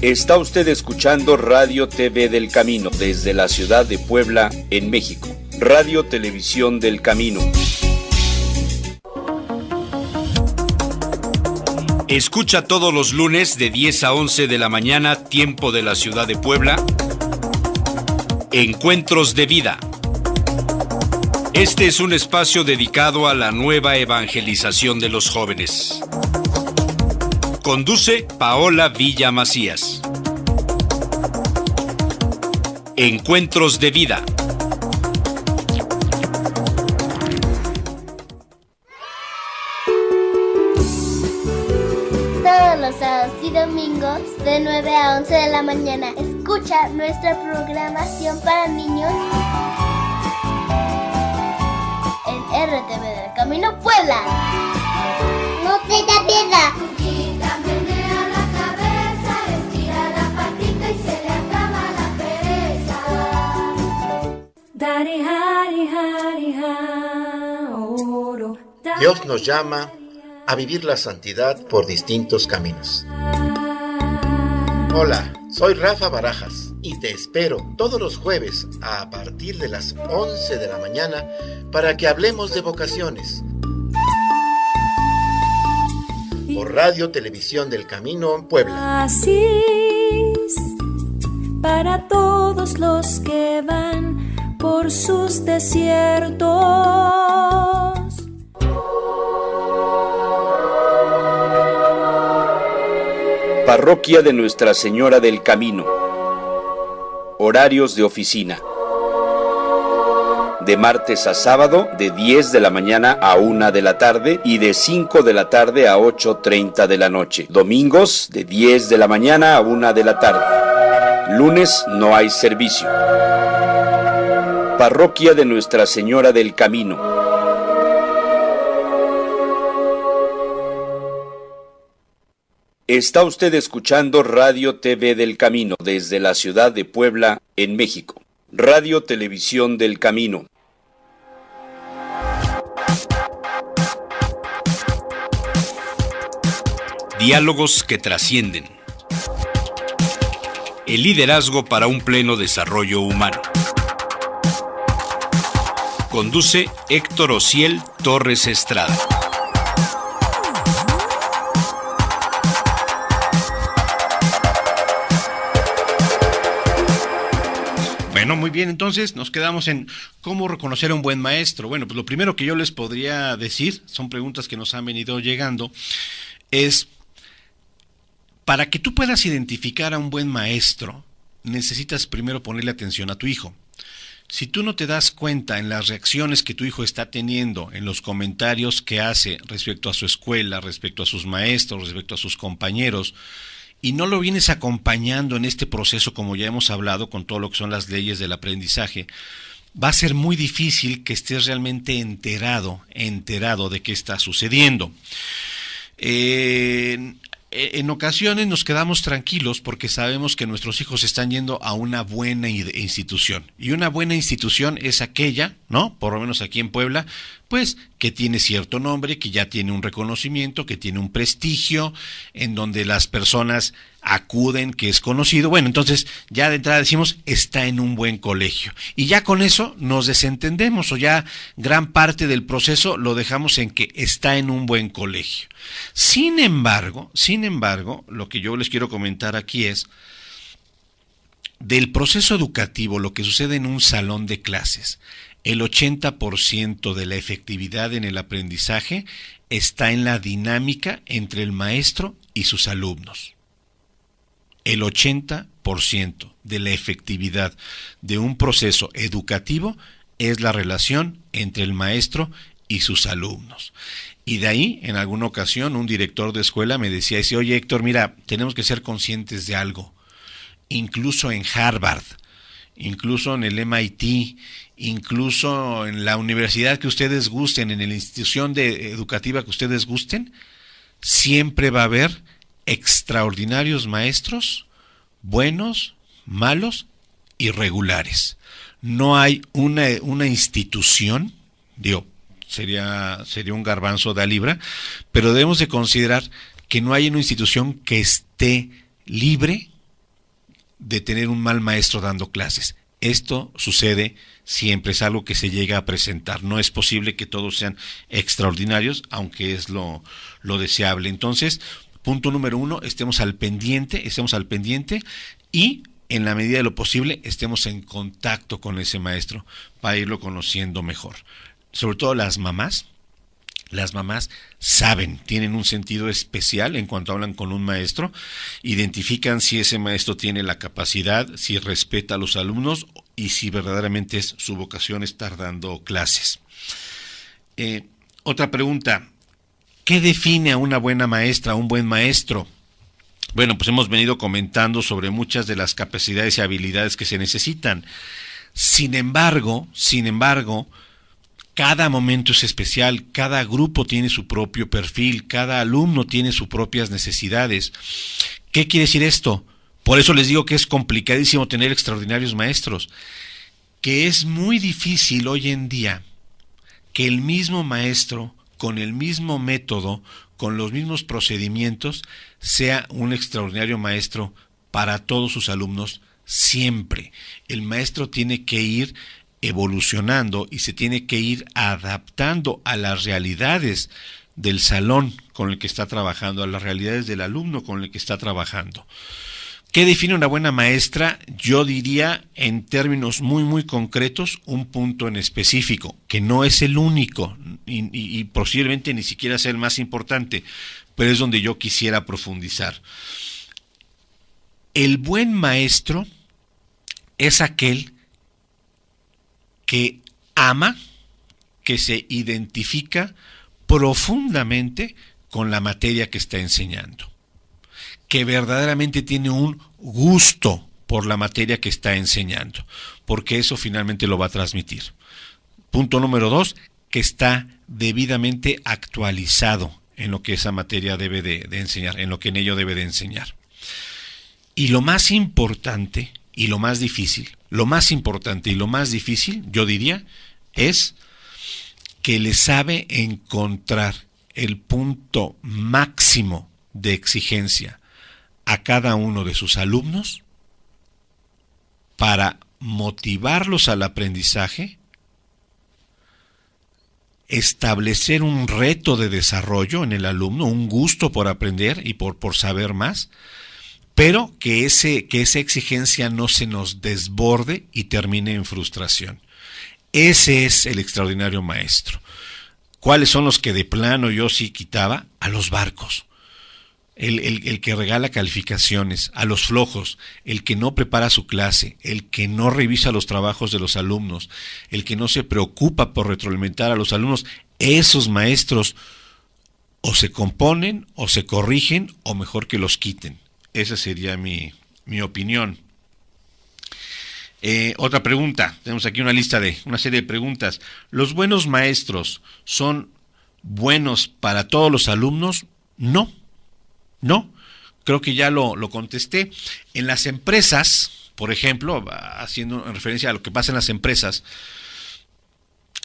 Está usted escuchando Radio TV del Camino desde la ciudad de Puebla, en México. Radio Televisión del Camino. Escucha todos los lunes de 10 a 11 de la mañana, tiempo de la ciudad de Puebla, Encuentros de Vida. Este es un espacio dedicado a la nueva evangelización de los jóvenes. Conduce Paola Villa Macías. Encuentros de Vida. Todos los sábados y domingos de 9 a 11 de la mañana escucha nuestra programación para niños en RTV del Camino Puebla. No te da piedad. Dios nos llama a vivir la santidad por distintos caminos. Hola, soy Rafa Barajas y te espero todos los jueves a partir de las 11 de la mañana para que hablemos de vocaciones. Por Radio Televisión del Camino en Puebla. Así es, para todos los que van por sus desiertos. Parroquia de Nuestra Señora del Camino. Horarios de oficina. De martes a sábado, de 10 de la mañana a 1 de la tarde y de 5 de la tarde a 8:30 de la noche. Domingos, de 10 de la mañana a 1 de la tarde. Lunes no hay servicio. Parroquia de Nuestra Señora del Camino. Está usted escuchando Radio TV del Camino desde la ciudad de Puebla, en México. Radio Televisión del Camino. Diálogos que trascienden. El liderazgo para un pleno desarrollo humano. Conduce Héctor Ociel Torres Estrada. Bueno, muy bien, entonces nos quedamos en cómo reconocer a un buen maestro. Bueno, pues lo primero que yo les podría decir, son preguntas que nos han venido llegando, es, para que tú puedas identificar a un buen maestro, necesitas primero ponerle atención a tu hijo. Si tú no te das cuenta en las reacciones que tu hijo está teniendo, en los comentarios que hace respecto a su escuela, respecto a sus maestros, respecto a sus compañeros, y no lo vienes acompañando en este proceso, como ya hemos hablado, con todo lo que son las leyes del aprendizaje, va a ser muy difícil que estés realmente enterado de qué está sucediendo. En ocasiones nos quedamos tranquilos porque sabemos que nuestros hijos están yendo a una buena institución. Y una buena institución es aquella, ¿no? Por lo menos aquí en Puebla, Pues que tiene cierto nombre, que ya tiene un reconocimiento, que tiene un prestigio, en donde las personas acuden, que es conocido. Bueno, entonces ya de entrada decimos, está en un buen colegio. Y ya con eso nos desentendemos, o ya gran parte del proceso lo dejamos en que está en un buen colegio. Sin embargo, lo que yo les quiero comentar aquí es, del proceso educativo, lo que sucede en un salón de clases, el 80% de la efectividad en el aprendizaje está en la dinámica entre el maestro y sus alumnos. El 80% de la efectividad de un proceso educativo es la relación entre el maestro y sus alumnos. Y de ahí, en alguna ocasión, un director de escuela me decía, oye Héctor, mira, tenemos que ser conscientes de algo. Incluso en Harvard, incluso en el MIT, incluso en la universidad que ustedes gusten, en la institución educativa que ustedes gusten, siempre va a haber extraordinarios maestros, buenos, malos y regulares. No hay una institución, sería un garbanzo de a libra, pero debemos de considerar que no hay una institución que esté libre de tener un mal maestro dando clases. Esto sucede siempre, es algo que se llega a presentar. No es posible que todos sean extraordinarios, aunque es lo deseable. Entonces, punto número 1, estemos al pendiente y en la medida de lo posible estemos en contacto con ese maestro para irlo conociendo mejor. Sobre todo las mamás saben, tienen un sentido especial en cuanto hablan con un maestro, identifican si ese maestro tiene la capacidad, si respeta a los alumnos y si verdaderamente es su vocación estar dando clases. Otra pregunta, ¿qué define a una buena maestra, a un buen maestro? Bueno, pues hemos venido comentando sobre muchas de las capacidades y habilidades que se necesitan. Sin embargo, cada momento es especial, cada grupo tiene su propio perfil, cada alumno tiene sus propias necesidades. ¿Qué quiere decir esto? Por eso les digo que es complicadísimo tener extraordinarios maestros, que es muy difícil hoy en día que el mismo maestro, con el mismo método, con los mismos procedimientos, sea un extraordinario maestro para todos sus alumnos siempre. El maestro tiene que ir evolucionando y se tiene que ir adaptando a las realidades del salón con el que está trabajando, a las realidades del alumno con el que está trabajando. ¿Qué define una buena maestra? Yo diría, en términos muy muy concretos, un punto en específico, que no es el único y posiblemente ni siquiera sea el más importante, pero es donde yo quisiera profundizar. El buen maestro es aquel que ama, que se identifica profundamente con la materia que está enseñando, que verdaderamente tiene un gusto por la materia que está enseñando, porque eso finalmente lo va a transmitir. Punto número 2, que está debidamente actualizado en lo que esa materia debe de enseñar, en lo que en ello debe de enseñar. Y lo más importante y lo más difícil, yo diría, es que le sabe encontrar el punto máximo de exigencia a cada uno de sus alumnos para motivarlos al aprendizaje, establecer un reto de desarrollo en el alumno, un gusto por aprender y por saber más, pero que esa exigencia no se nos desborde y termine en frustración. Ese es el extraordinario maestro. ¿Cuáles son los que de plano yo sí quitaba? A los barcos. El que regala calificaciones, a los flojos, el que no prepara su clase, el que no revisa los trabajos de los alumnos, el que no se preocupa por retroalimentar a los alumnos. Esos maestros o se componen o se corrigen o mejor que los quiten. Esa sería mi opinión. Otra pregunta. Tenemos aquí una serie de preguntas. ¿Los buenos maestros son buenos para todos los alumnos? No. Creo que ya lo contesté. En las empresas, por ejemplo, haciendo referencia a lo que pasa en las empresas,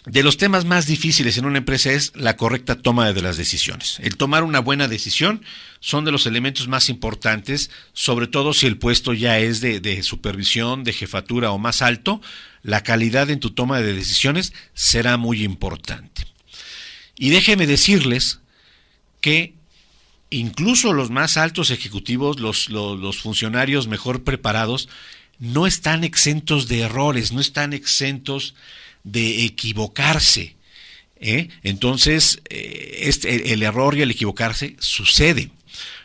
de los temas más difíciles en una empresa es la correcta toma de las decisiones. El tomar una buena decisión son de los elementos más importantes, sobre todo si el puesto ya es de supervisión, de jefatura o más alto. La calidad en tu toma de decisiones será muy importante. Y déjenme decirles que incluso los más altos ejecutivos, los funcionarios mejor preparados, no están exentos de errores, no están exentos de equivocarse. Entonces, el error y el equivocarse sucede.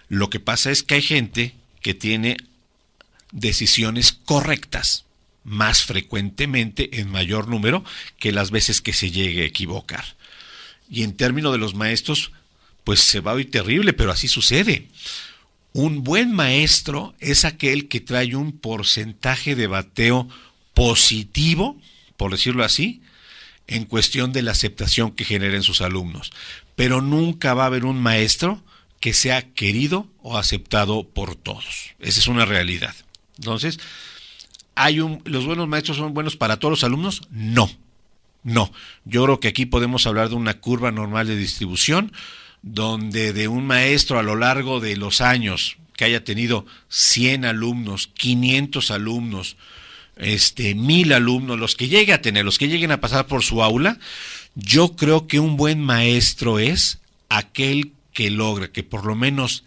Lo que pasa es que hay gente que tiene decisiones correctas más frecuentemente, en mayor número, que las veces que se llegue a equivocar. Y en términos de los maestros, pues se va a oír terrible, pero así sucede. Un buen maestro es aquel que trae un porcentaje de bateo positivo, por decirlo así, en cuestión de la aceptación que generen sus alumnos. Pero nunca va a haber un maestro que sea querido o aceptado por todos. Esa es una realidad. Entonces, ¿los buenos maestros son buenos para todos los alumnos? No. Yo creo que aquí podemos hablar de una curva normal de distribución, donde de un maestro a lo largo de los años que haya tenido 100 alumnos, 500 alumnos, 1000 alumnos, los que llegue a tener, los que lleguen a pasar por su aula, yo creo que un buen maestro es aquel que logra que por lo menos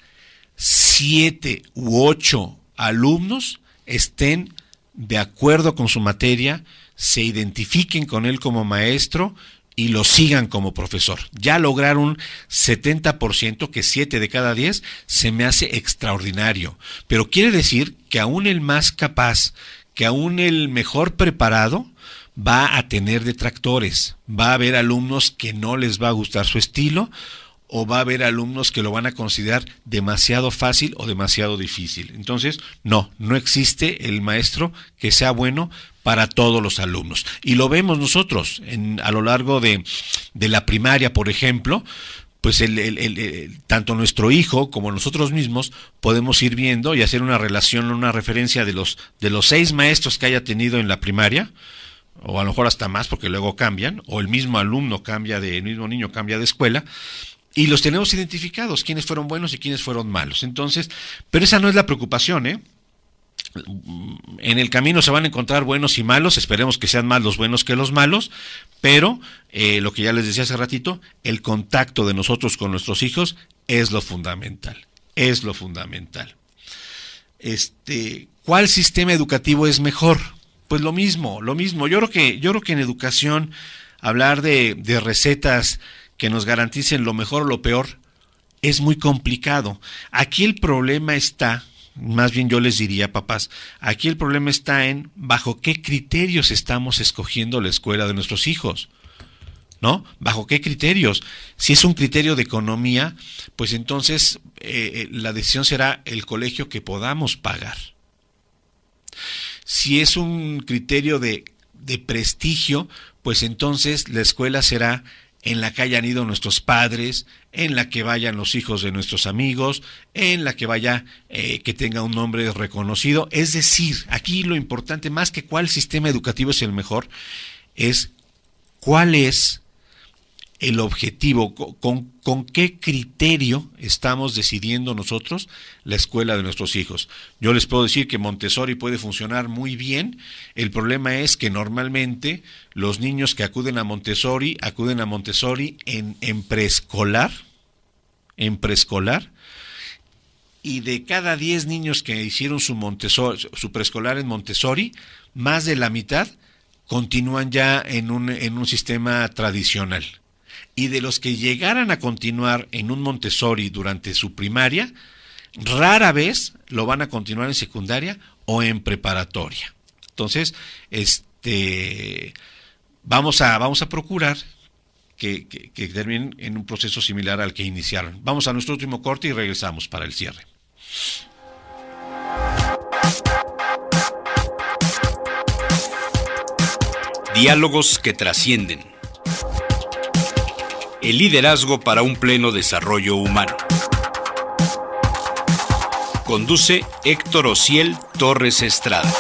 7 u 8 alumnos estén de acuerdo con su materia, se identifiquen con él como maestro y lo sigan como profesor. Ya lograr un 70%, que 7 de cada 10, se me hace extraordinario. Pero quiere decir que aún el más capaz, que aún el mejor preparado, va a tener detractores. Va a haber alumnos que no les va a gustar su estilo, o va a haber alumnos que lo van a considerar demasiado fácil o demasiado difícil. Entonces, no existe el maestro que sea bueno para todos los alumnos. Y lo vemos nosotros a lo largo de la primaria, por ejemplo, pues tanto nuestro hijo como nosotros mismos podemos ir viendo y hacer una relación, una referencia de los 6 maestros que haya tenido en la primaria, o a lo mejor hasta más porque luego cambian, o el mismo alumno el mismo niño cambia de escuela, y los tenemos identificados, quiénes fueron buenos y quiénes fueron malos. Entonces, pero esa no es la preocupación, En el camino se van a encontrar buenos y malos, esperemos que sean más los buenos que los malos, pero lo que ya les decía hace ratito, el contacto de nosotros con nuestros hijos es lo fundamental, ¿Cuál sistema educativo es mejor? Pues lo mismo. Yo creo que en educación hablar de recetas que nos garanticen lo mejor o lo peor es muy complicado. Aquí el problema está, más bien yo les diría, papás, aquí el problema está en bajo qué criterios estamos escogiendo la escuela de nuestros hijos, ¿no? ¿Bajo qué criterios? Si es un criterio de economía, pues entonces la decisión será el colegio que podamos pagar. Si es un criterio de prestigio, pues entonces la escuela será en la que hayan ido nuestros padres, en la que vayan los hijos de nuestros amigos, en la que vaya que tenga un nombre reconocido. Es decir, aquí lo importante, más que cuál sistema educativo es el mejor, es cuál es el objetivo, con qué criterio estamos decidiendo nosotros la escuela de nuestros hijos. Yo les puedo decir que Montessori puede funcionar muy bien. El problema es que normalmente los niños que acuden a Montessori en preescolar, y de cada 10 niños que hicieron su preescolar en Montessori, más de la mitad continúan ya en un sistema tradicional. Y de los que llegaran a continuar en un Montessori durante su primaria, rara vez lo van a continuar en secundaria o en preparatoria. Entonces, vamos a procurar que terminen en un proceso similar al que iniciaron. Vamos a nuestro último corte y regresamos para el cierre. Diálogos que trascienden. El liderazgo para un pleno desarrollo humano. Conduce Héctor Ociel Torres Estrada.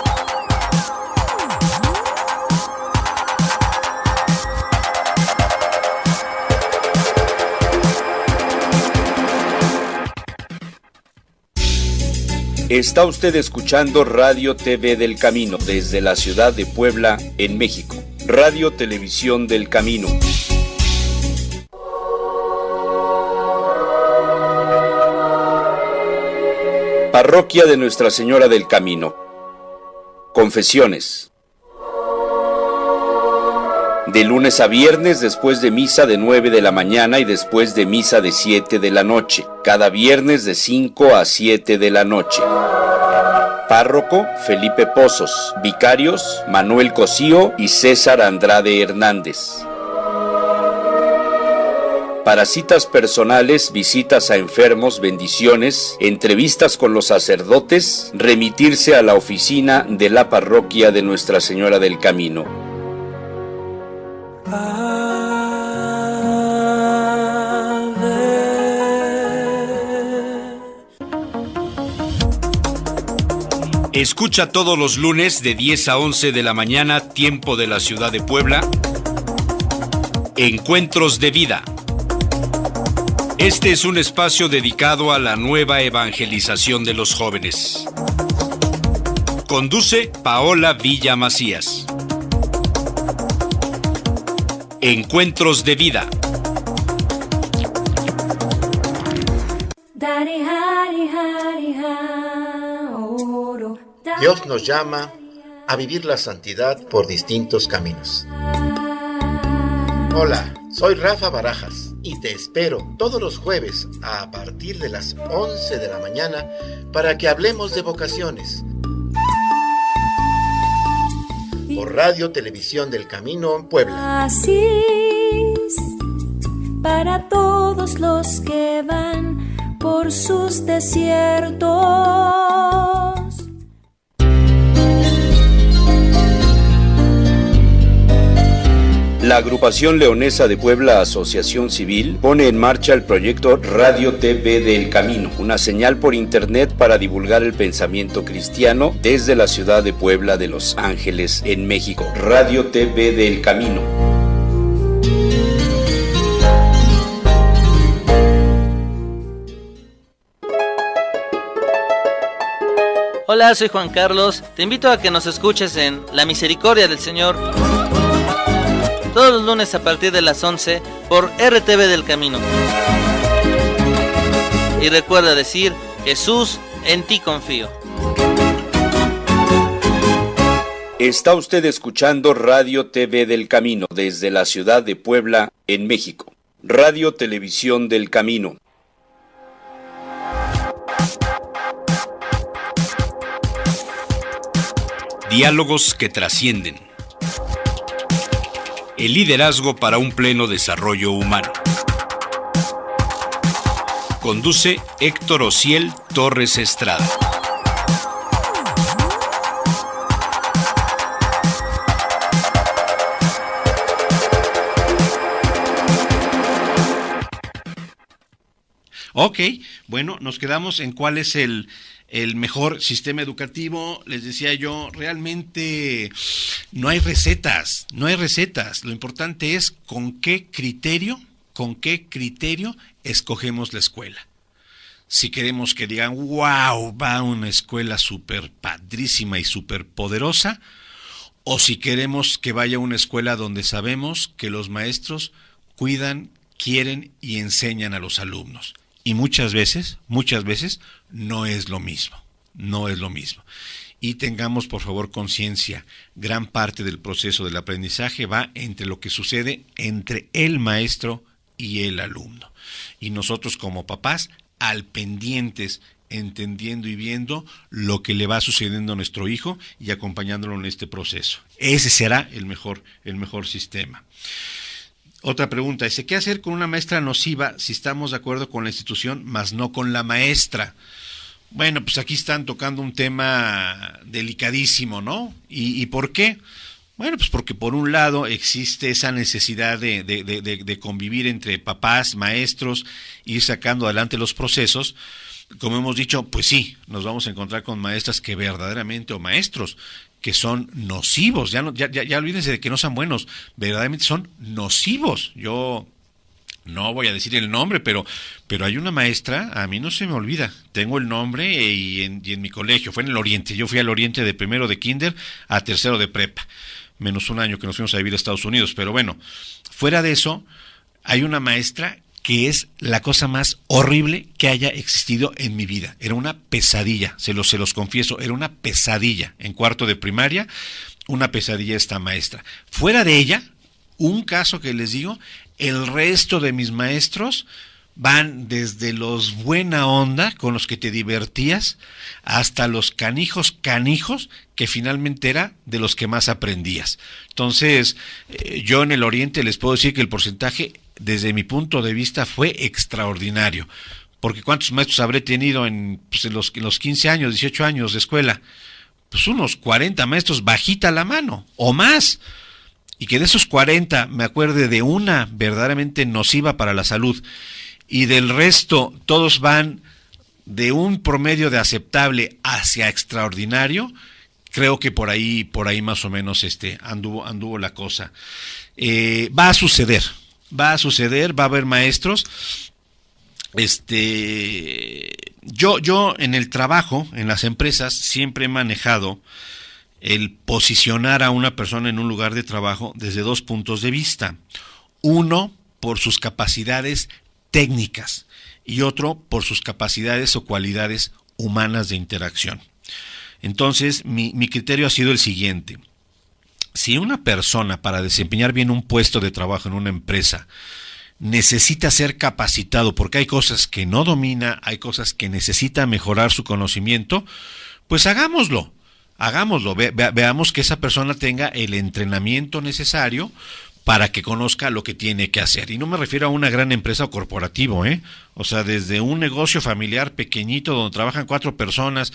Está usted escuchando Radio TV del Camino desde la ciudad de Puebla, en México. Radio Televisión del Camino. Parroquia de Nuestra Señora del Camino. Confesiones. De lunes a viernes después de misa de 9 de la mañana y después de misa de 7 de la noche. Cada viernes de 5 a 7 de la noche. Párroco, Felipe Pozos. Vicarios, Manuel Cosío y César Andrade Hernández. Para citas personales, visitas a enfermos, bendiciones, entrevistas con los sacerdotes, remitirse a la oficina de la Parroquia de Nuestra Señora del Camino. Escucha todos los lunes de 10 a 11 de la mañana, tiempo de la ciudad de Puebla, Encuentros de Vida. Este es un espacio dedicado a la nueva evangelización de los jóvenes. Conduce Paola Villa Macías. Encuentros de Vida. Dios nos llama a vivir la santidad por distintos caminos. Hola, soy Rafa Barajas y te espero todos los jueves a partir de las 11 de la mañana para que hablemos de vocaciones. Por Radio Televisión del Camino, Puebla. Así es, para todos los que van por sus desiertos. La Agrupación Leonesa de Puebla Asociación Civil pone en marcha el proyecto Radio TV del Camino, una señal por internet para divulgar el pensamiento cristiano desde la ciudad de Puebla de Los Ángeles, en México. Radio TV del Camino. Hola, soy Juan Carlos. Te invito a que nos escuches en La Misericordia del Señor todos los lunes a partir de las 11 por RTV del Camino. Y recuerda decir: Jesús, en ti confío. Está usted escuchando Radio TV del Camino desde la ciudad de Puebla, en México. Radio Televisión del Camino. Diálogos que trascienden. El liderazgo para un pleno desarrollo humano. Conduce Héctor Ociel Torres Estrada. Ok, bueno, nos quedamos en cuál es el mejor sistema educativo. Les decía yo, realmente no hay recetas. Lo importante es con qué criterio escogemos la escuela. Si queremos que digan, wow, va a una escuela súper padrísima y súper poderosa, o si queremos que vaya a una escuela donde sabemos que los maestros cuidan, quieren y enseñan a los alumnos. Y muchas veces no es lo mismo. Y tengamos por favor conciencia, gran parte del proceso del aprendizaje va entre lo que sucede entre el maestro y el alumno. Y nosotros como papás, al pendientes, entendiendo y viendo lo que le va sucediendo a nuestro hijo y acompañándolo en este proceso. Ese será el mejor sistema. Otra pregunta, dice, ¿qué hacer con una maestra nociva si estamos de acuerdo con la institución, mas no con la maestra? Bueno, pues aquí están tocando un tema delicadísimo, ¿no? ¿Y por qué? Bueno, pues porque por un lado existe esa necesidad de convivir entre papás, maestros, ir sacando adelante los procesos. Como hemos dicho, pues sí, nos vamos a encontrar con maestras que verdaderamente, o maestros, que son nocivos, ya olvídense de que no sean buenos, verdaderamente son nocivos. Yo No voy a decir el nombre, pero hay una maestra, a mí no se me olvida, tengo el nombre y en mi colegio, fue en el Oriente, yo fui al Oriente de primero de kinder a tercero de prepa, menos un año que nos fuimos a vivir a Estados Unidos, pero bueno, fuera de eso, hay una maestra que es la cosa más horrible que haya existido en mi vida, era una pesadilla, se los confieso, era una pesadilla, en cuarto de primaria, una pesadilla esta maestra. Fuera de ella, un caso que les digo, el resto de mis maestros van desde los buena onda, con los que te divertías, hasta los canijos que finalmente era de los que más aprendías. Entonces, yo en el Oriente les puedo decir que el porcentaje, desde mi punto de vista, fue extraordinario. Porque ¿cuántos maestros habré tenido en los 15 años, 18 años de escuela? Pues unos 40 maestros bajita la mano, o más. Y que de esos 40 me acuerde de una verdaderamente nociva para la salud y del resto todos van de un promedio de aceptable hacia extraordinario, creo que por ahí más o menos anduvo la cosa. Va a suceder, va a haber maestros. Yo en el trabajo, en las empresas, siempre he manejado el posicionar a una persona en un lugar de trabajo desde dos puntos de vista. Uno, por sus capacidades técnicas y otro, por sus capacidades o cualidades humanas de interacción. Entonces, mi criterio ha sido el siguiente. Si una persona, para desempeñar bien un puesto de trabajo en una empresa, necesita ser capacitado porque hay cosas que no domina, hay cosas que necesita mejorar su conocimiento, pues hagámoslo. Veamos que esa persona tenga el entrenamiento necesario para que conozca lo que tiene que hacer. Y no me refiero a una gran empresa o corporativo, o sea, desde un negocio familiar pequeñito donde trabajan 4 personas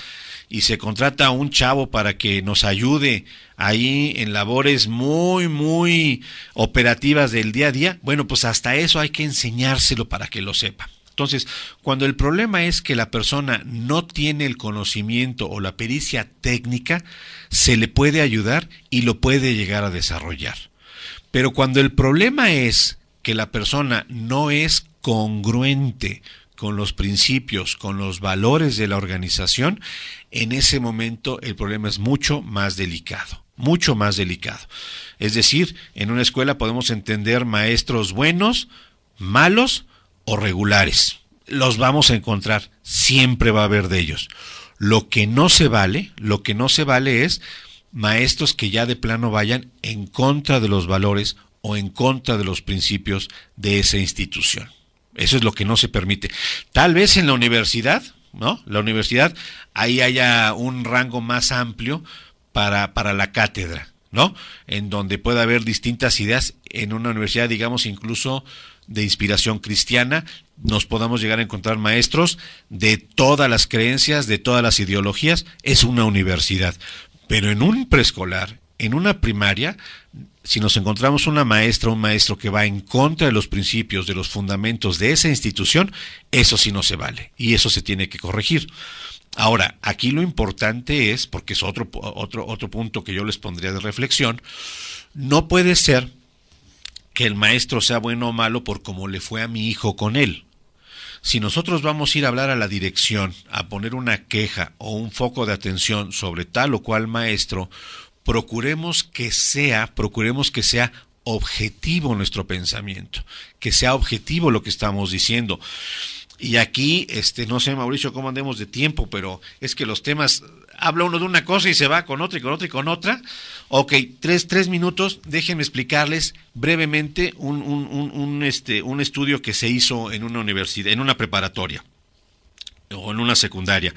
y se contrata a un chavo para que nos ayude ahí en labores muy, muy operativas del día a día. Bueno, pues hasta eso hay que enseñárselo para que lo sepa. Entonces, cuando el problema es que la persona no tiene el conocimiento o la pericia técnica, se le puede ayudar y lo puede llegar a desarrollar. Pero cuando el problema es que la persona no es congruente con los principios, con los valores de la organización, en ese momento el problema es mucho más delicado. Es decir, en una escuela podemos entender maestros buenos, malos o regulares. Los vamos a encontrar, siempre va a haber de ellos. Lo que no se vale es maestros que ya de plano vayan en contra de los valores o en contra de los principios de esa institución. Eso es lo que no se permite. Tal vez en la universidad, ¿no? La universidad, ahí haya un rango más amplio para la cátedra, ¿no? En donde pueda haber distintas ideas en una universidad, digamos, incluso de inspiración cristiana, nos podamos llegar a encontrar maestros de todas las creencias, de todas las ideologías. Es una universidad. Pero en un preescolar, en una primaria, si nos encontramos una maestra, un maestro que va en contra de los principios, de los fundamentos de esa institución, eso sí no se vale y eso se tiene que corregir. Ahora, aquí lo importante es, porque es otro punto que yo les pondría de reflexión, no puede ser que el maestro sea bueno o malo por cómo le fue a mi hijo con él. Si nosotros vamos a ir a hablar a la dirección, a poner una queja o un foco de atención sobre tal o cual maestro, procuremos que sea objetivo nuestro pensamiento, que sea objetivo lo que estamos diciendo. Y aquí, no sé, Mauricio, cómo andemos de tiempo, pero es que los temas, habla uno de una cosa y se va con otra y con otra y con otra. Ok, tres minutos, déjenme explicarles brevemente un estudio que se hizo en una universidad, en una preparatoria o en una secundaria.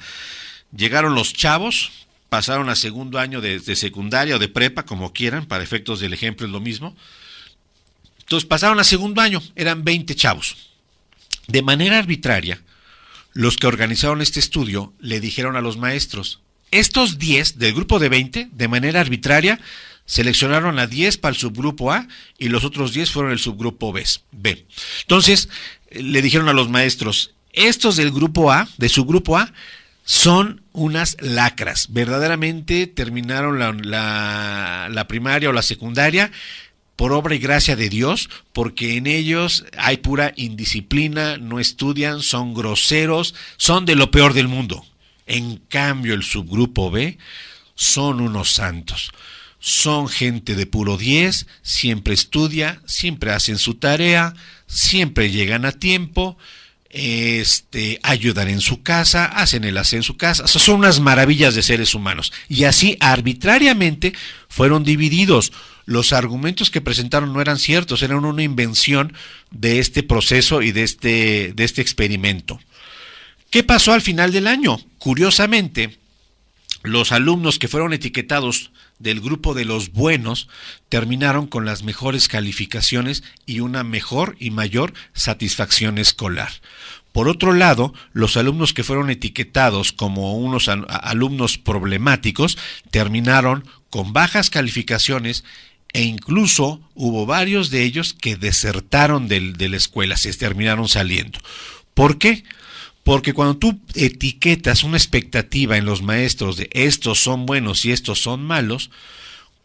Llegaron los chavos, pasaron a segundo año de secundaria o de prepa, como quieran, para efectos del ejemplo es lo mismo. Entonces pasaron a segundo año, eran 20 chavos. De manera arbitraria, los que organizaron este estudio le dijeron a los maestros, estos 10 del grupo de 20, de manera arbitraria, seleccionaron a 10 para el subgrupo A y los otros 10 fueron el subgrupo B. Entonces, le dijeron a los maestros, estos del grupo A, de subgrupo A, son unas lacras. Verdaderamente terminaron la primaria o la secundaria por obra y gracia de Dios, porque en ellos hay pura indisciplina, no estudian, son groseros, son de lo peor del mundo. En cambio, el subgrupo B son unos santos. Son gente de puro 10, siempre estudia, siempre hacen su tarea, siempre llegan a tiempo, ayudan en su casa, hacen el aseo en su casa. Son unas maravillas de seres humanos. Y así arbitrariamente fueron divididos. Los argumentos que presentaron no eran ciertos, eran una invención de este proceso y de este experimento. ¿Qué pasó al final del año? Curiosamente, los alumnos que fueron etiquetados del grupo de los buenos terminaron con las mejores calificaciones y una mejor y mayor satisfacción escolar. Por otro lado, los alumnos que fueron etiquetados como unos alumnos problemáticos terminaron con bajas calificaciones e incluso hubo varios de ellos que desertaron de la escuela, se terminaron saliendo. ¿Por qué? Porque cuando tú etiquetas una expectativa en los maestros de estos son buenos y estos son malos,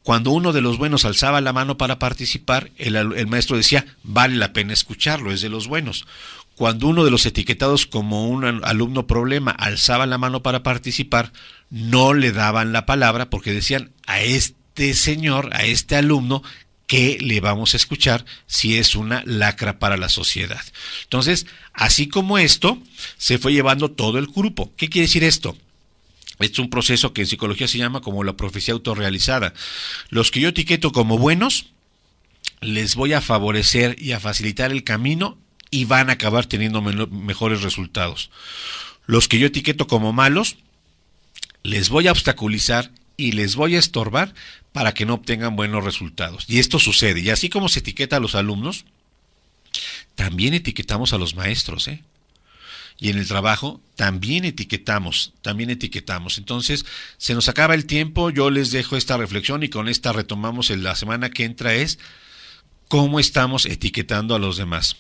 cuando uno de los buenos alzaba la mano para participar, el maestro decía, vale la pena escucharlo, es de los buenos. Cuando uno de los etiquetados como un alumno problema alzaba la mano para participar, no le daban la palabra porque decían, a este señor, a este alumno, ¿qué le vamos a escuchar si es una lacra para la sociedad? Entonces, así como esto, se fue llevando todo el grupo. ¿Qué quiere decir esto? Es un proceso que en psicología se llama como la profecía autorrealizada. Los que yo etiqueto como buenos, les voy a favorecer y a facilitar el camino y van a acabar teniendo mejores resultados. Los que yo etiqueto como malos, les voy a obstaculizar y les voy a estorbar para que no obtengan buenos resultados. Y esto sucede. Y así como se etiqueta a los alumnos, también etiquetamos a los maestros, Y en el trabajo también etiquetamos. Entonces, se nos acaba el tiempo, yo les dejo esta reflexión y con esta retomamos en la semana que entra, es cómo estamos etiquetando a los demás.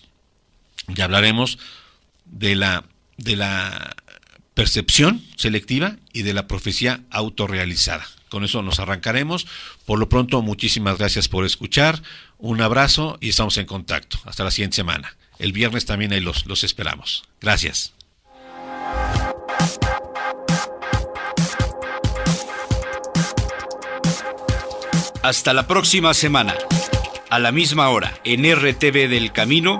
Ya hablaremos de la percepción selectiva y de la profecía autorrealizada. Con eso nos arrancaremos. Por lo pronto, muchísimas gracias por escuchar. Un abrazo y estamos en contacto. Hasta la siguiente semana. El viernes también ahí los esperamos. Gracias. Hasta la próxima semana. A la misma hora, en RTV del Camino,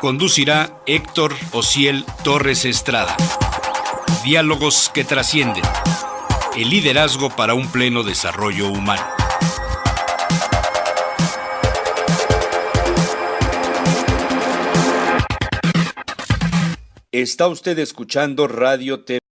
conducirá Héctor Ociel Torres Estrada. Diálogos que trascienden. El liderazgo para un pleno desarrollo humano. Está usted escuchando Radio TV.